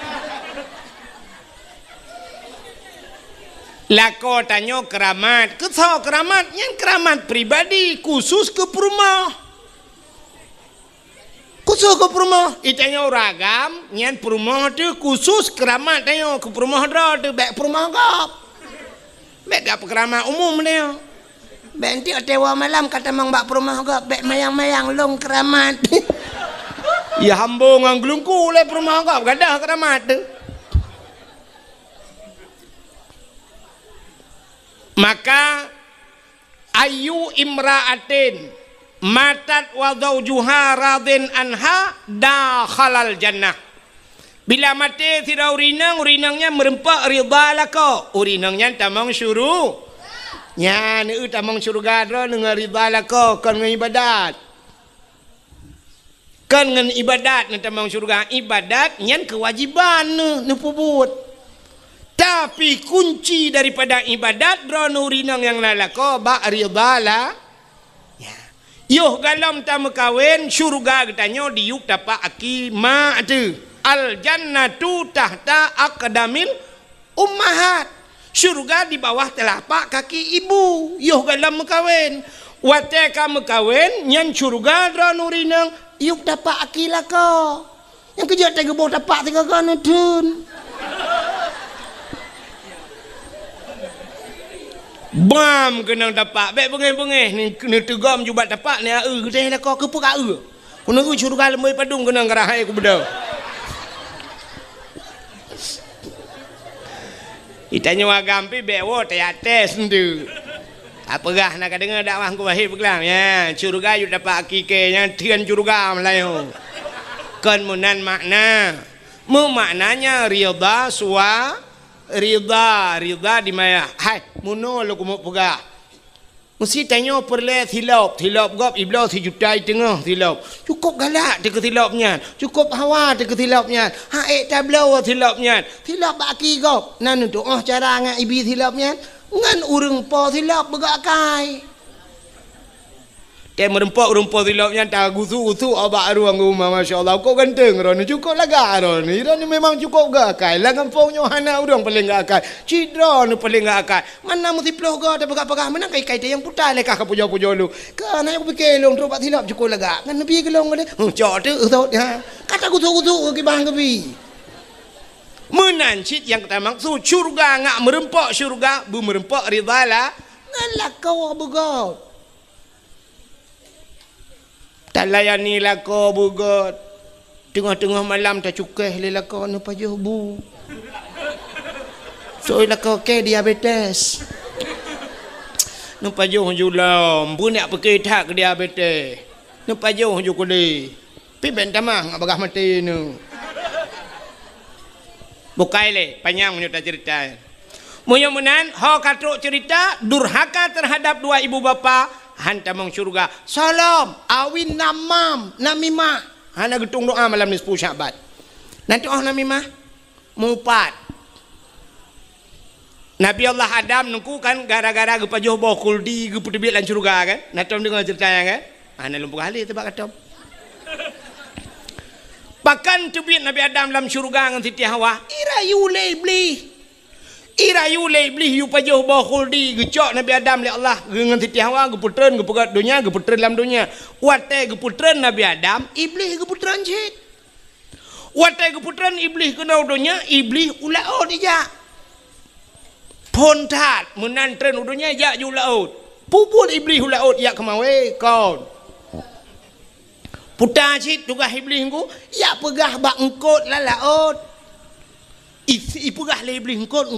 Lako tanyo keramat, ketho keramat yang keramat pribadi khusus ke perumah. Khusus ke perumah, itanyo ragam, nyan perumah tu khusus keramat tanyo ke perumah dra tu bek perumah gap. Bek gap keramat umum dia. Bek nanti tewa malam kata mang bak perumah gap bek mayang-mayang long keramat. Ya hambung ang glungku le perumah kau gadah keramat tu. Maka ayu imra'atin matat wa zawjuha radin anha dakhalal jannah. Bila mati tidak urinangnya merempak ridha lako. Urinangnya tamang syuru. Nya ni tamang syurga dra dengan ridha lako kan ibadat. Kan dengan ibadat nanti mang syurga ibadat nyan kewajiban ne pubut tapi kunci daripada ibadat dronu rinang yang lalako ba ridala ya yoh galam ta mekawin syurga getanyo diuk dapat aki ma tu al jannatu tahta aqdamil ummahat syurga di bawah telapak kaki ibu yoh galam mekawin wate ka mekawin nyan syurga dronu rinang yuk dapat akilah kau. Yang kerja tega bawah dapat tega kau nedun. Bam kena dapat. Baik bengih-bengih ni tegam juga dapat ni gede lah kau kepu ka Kuna syurga lemui padung kena ngerahai ku beda. Tanya agam pi bewo tayate sendu. Apa gah nak dengar dakwah ku wahib kelam ya. Curga yu dapat akikenya tian curga Melayu. Kan munan makna. Mu maknanya ridha suwa ridha di maya. Hai muno lu ku mu pegah. Mesti tanya perle tilap gop iblis si jutai tengah tilap. Cukup galak dia ke tilapnya. Cukup hawa dia ke tilapnya. Haik tablau tilapnya. Tilap baki gop. Nan untuk cara ngan ibi tilapnya. Ngan urang po tilap begakai. Dia merempak urang po tilapnya tak gusu abak ruang rumah masya-Allah. Kau ganteng ron cukup laga ron. Ron memang cukup gakai. Lah kampungnya hana urang paling gakai. Cidra nu paling gakai. Mana mesti ploh ga ada pegak-pegak mana kai dia yang putar lekah ka pujo-pujo lu. Kan aku fikir long trobat tilap cukup laga. Ngan nabi kelong dia. Cok tu ha. Kata gusu ke bang kebi. Menancit yang kita maksud syurga ngak merempak syurga bu merempak ridala ngalah kau bugot tak layani lako bugot tengah-tengah malam tak cukai le lako nu pajuh bu so lako ke diabetes nu pajuh julam bu nak pergi tak ke diabetes nu pajuh ju kuli pi bentamah ngak bagah mati nu bukai le panjang menyuta cerita. Mudah-mudahan ho katruk cerita durhaka terhadap dua ibu bapa hantamong syurga. Salam awin namimah. Hana getung doa malam ni 10 Syaban. Nanti namimah mupat. Nabi Allah Adam nungku kan gara-gara gepajuh bau kuldi geputibit lan syurga kan. Natom dengar ceritanya kan. Hana lumpur kali tebak katom. Bahkan tubit Nabi Adam dalam syurga dengan Siti Hawa. Irayu lebih yu pajuh bau khuldi gecok Nabi Adam oleh Allah dengan Siti Hawa geputren gepegat dunia geputren dalam dunia. Wate geputren Nabi Adam, iblis geputren cik. Wate geputren iblis kena dunia, iblis ulaut ija. Pontat menantren dunia ya ulaut. Pupul iblis ulaut ya kemawe kaun. Putar cik tugas iblis engkau ya pegah bak engkot lah laut isi pegah lah iblis engkot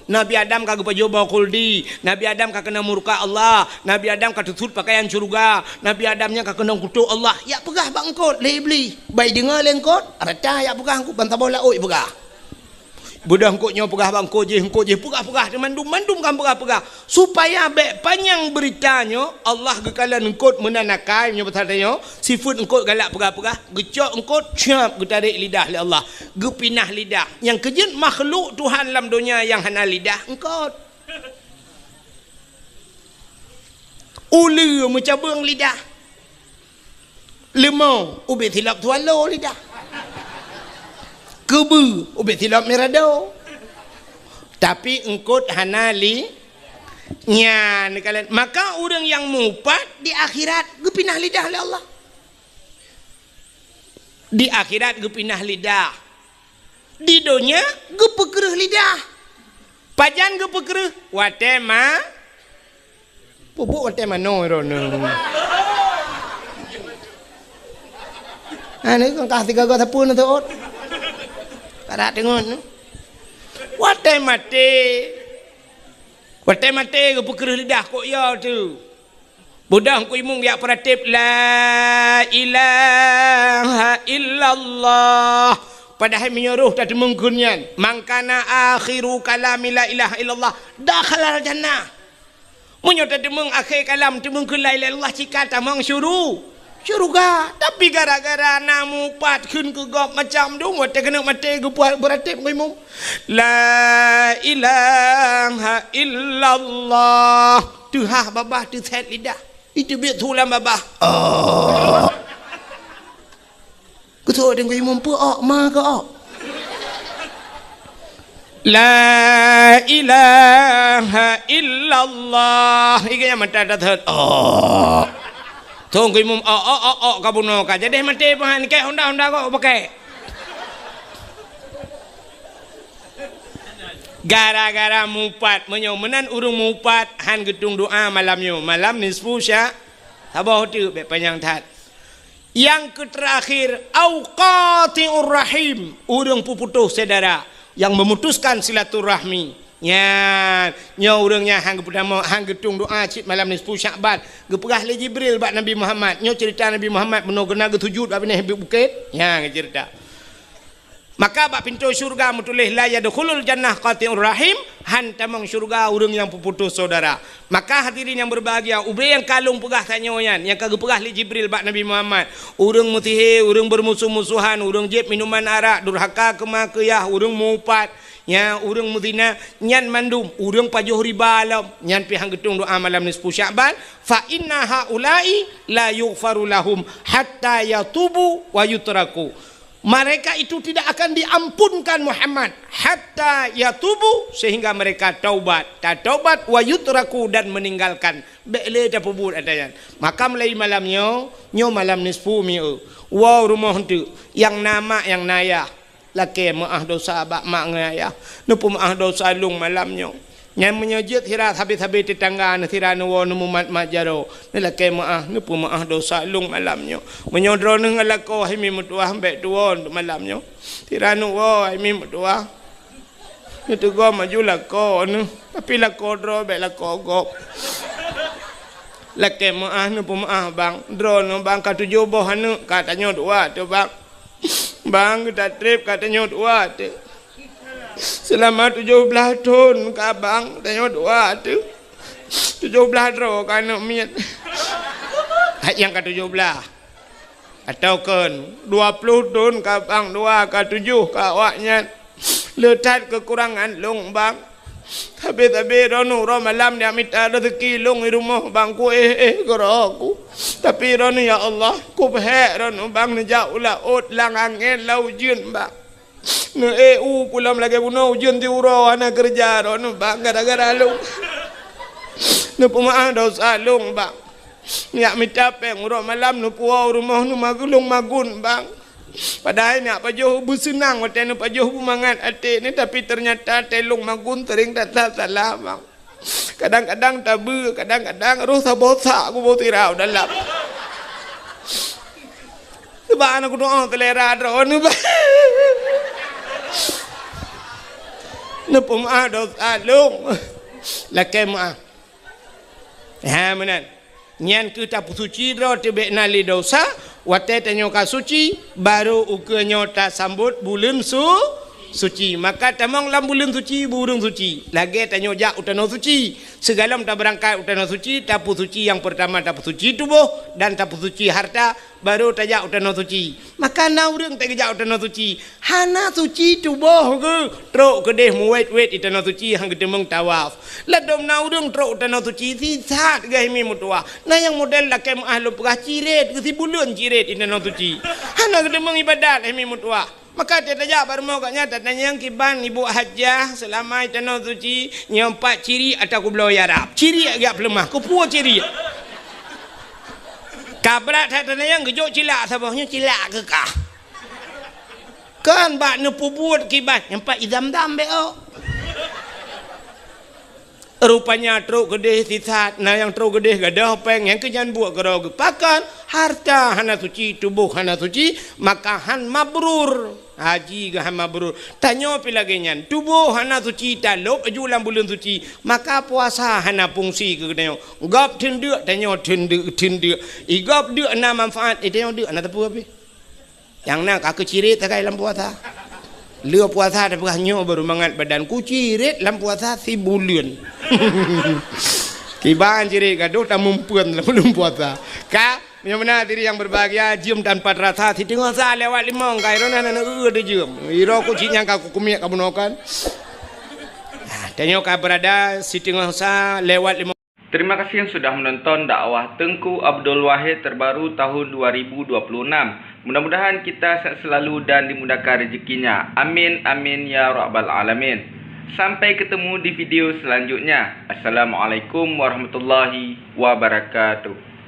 Nabi Adam kagak pajuh bau kuldi Nabi Adam kagak kena murka Allah Nabi Adam kagak tutut pakaian syurga Nabi Adamnya kagak kena kutuk Allah ya pegah bak engkot lah iblis baik dengar lah engkot rata ya pegah engkot bantah bola oi pegah budak engkotnya pegah bak engkot je pegah mandum kan pegah supaya baik panjang beritanya Allah gekalan engkot menanakai punya bertanya sifat engkot galak pegah gecok engkot siap getarik lidah oleh Allah gepinah lidah yang kejut makhluk Tuhan dalam dunia yang hana lidah engkot ulu mencabung lidah lemau ubit hilap tualo lidah kebu ubit hilap merado tapi engkot hanali nyan kalian maka orang yang mupat di akhirat gepinah lidah oleh Allah di akhirat gepinah lidah di dunia gepekereh lidah pajan gepekereh watema bubuk watema no rono ane kang kah tiga gua tapun tu ot para tengok watai mate gepekereh lidah kok ya tu budak ku imung ya peratip la ilaha illallah padahal menyuruh tadi menggunyan mangkana akhiru kalami la ilaha illallah dakhalal jannah munyo tadi meng akhir kalam tu menggun la ilaha illallah cika tamang syurga tapi gara-gara namu pat kun ke gop macam tu mate kena mate gepuat beratip ku imung la ilaha illallah tu ha babah tu set lidah itu biar tulang babah kutu dengan imam pu ma ke la ilaha illallah iganya mata dah tong imam kabuno ka jadi mati pahan ke honda kok pakai gara-gara mupat menyomenan urung mupat han gedung doa malam nisfu sya sabah tu be panjang tat yang terakhir auqatiur rahim urung puputuh saudara yang memutuskan silaturahmi Nya, nya urangnya hang pertama hang getung doa cip malam ni 10 Syaban. Geperah le Jibril bak Nabi Muhammad. Nya cerita Nabi Muhammad benar gena getujud bak ni habib bukit. Ya cerita. Maka bak pintu syurga mutulis la yadkhulul jannah qati'ur rahim, han tamang syurga urang yang putus saudara. Maka hadirin yang berbahagia, ubay yang kalung pegah tanyoyan, yang kagak pegah li Jibril bak Nabi Muhammad. Urang mutihe, urang bermusuh-musuhan, urang jeb minuman arak, durhaka kemakiyah, urang mupat. Ya urang mudina nyan mandum urang pajuh riba alam nyan pihang getung doa malam ni 10 Syaban fa inna haula'i la yughfaru lahum hatta yatubu wa yutraku. Mereka itu tidak akan diampunkan Muhammad hatta yatubu sehingga mereka taubat, taubat wa yutraku dan meninggalkan bele ta pubut adayan. Maka mulai malamnya nyo malam ni 10 mi wow rumah tu yang nama yang naya laki maah dosa bak mak ngaya nupu maah dosa lung malamnya nyam menyejit hirat habis-habis tetangga nethira nuwo nemu mat majaro ni laki maah nupu maah dosa lung malamnya menyodro nang lako himi mutuah mbek tuon malamnya tira nuwo himi mutuah itu go maju lako nu tapi lako dro bek lako gop laki maah nupu maah bang dro nu bang katujuh boh anu katanya dua tu bang bang kita trip katanya dua tu selama 17 tahun ke abang katanya dua tu 17 ro kan miat yang ke 17 atau kan 20 tahun ke abang dua ke 7 ke awaknya letat kekurangan long bang tapi rono ro malam dia minta rezeki long di rumah bang ku geraku tapi rono ya Allah ku phe rono bang ne jauh la ot lang angin lau jun bang ne pulam lagi puno jun ti uro ana kerja rono bang gara-gara lu ne pemaah dosa long bang ya minta peng ro malam nu puau rumah nu magulung magun bang. Padahal ni apa jauh bersenang waktu ni apa jauh bermangat hati ni tapi ternyata telung magun tering tak salah bang. Kadang-kadang tabu, kadang-kadang roh sabosa aku bawa tirau dalam. Sebab anak aku doa telera drone bang. Napa maaf dosa long. Lakai maaf. Ha menan. Nyan kita suci ro tebek nali dosa wate tanyo ka suci baru ukenyo ta sambut bulan suci maka tamang lam bulan suci burung suci lagi tanyo jak utano suci segalam ta berangkat utano suci tapu suci yang pertama tapu suci tubuh dan tapu suci harta baru tajak utano suci maka na urang tak jak utano suci hana suci tubuh ke trok kedeh muwet-wet utano suci hang gedemeng tawaf ladom na urang trok utano suci sisat gai mi mutua na yang model laki ahlu pegah ciret ke si bulan ciret utano suci hana gedemeng ibadat mi mutua maka dia tajak baru mau katnya tanya yang kiban ibu hajah selama utano suci nyampak ciri atau ku belau yarap ciri agak pelemah ku puas ciri kabrat hatana yang gejok cilak sabahnya cilak ke kah kan bak nepu buat kibat nampak idam-dam beo rupanya truk gede sisat nah yang truk gede gadah peng yang kenyan buat gerau gepakan harta hana suci tubuh hana suci maka han mabrur haji gahan mabrur tanyo pilagenyan tubuh hana suci talop ajulan bulan suci maka puasa hana fungsi ke tanyo gap tendek tanyo tendek igap dek na manfaat tanyo dek na tepu api yang nak aku cirit tak dalam puasa leu puasa dah nyo baru mangat badan ku cirit dalam puasa si bulan kiban cirit gaduh tak mumpuan belum puasa ka mana diri yang berbahagia jam tanpa rasa ti tengok sa lewat limong kai rona na de jam iro ku cinyang ka ku kumiak ka bunokan tengok ka berada si tengok sa lewat limong. Terima kasih yang sudah menonton dakwah Tengku Abdul Wahid terbaru tahun 2026. Mudah-mudahan kita sehat selalu dan dimudahkan rezekinya. Amin amin ya rabbal alamin. Sampai ketemu di video selanjutnya. Assalamualaikum warahmatullahi wabarakatuh.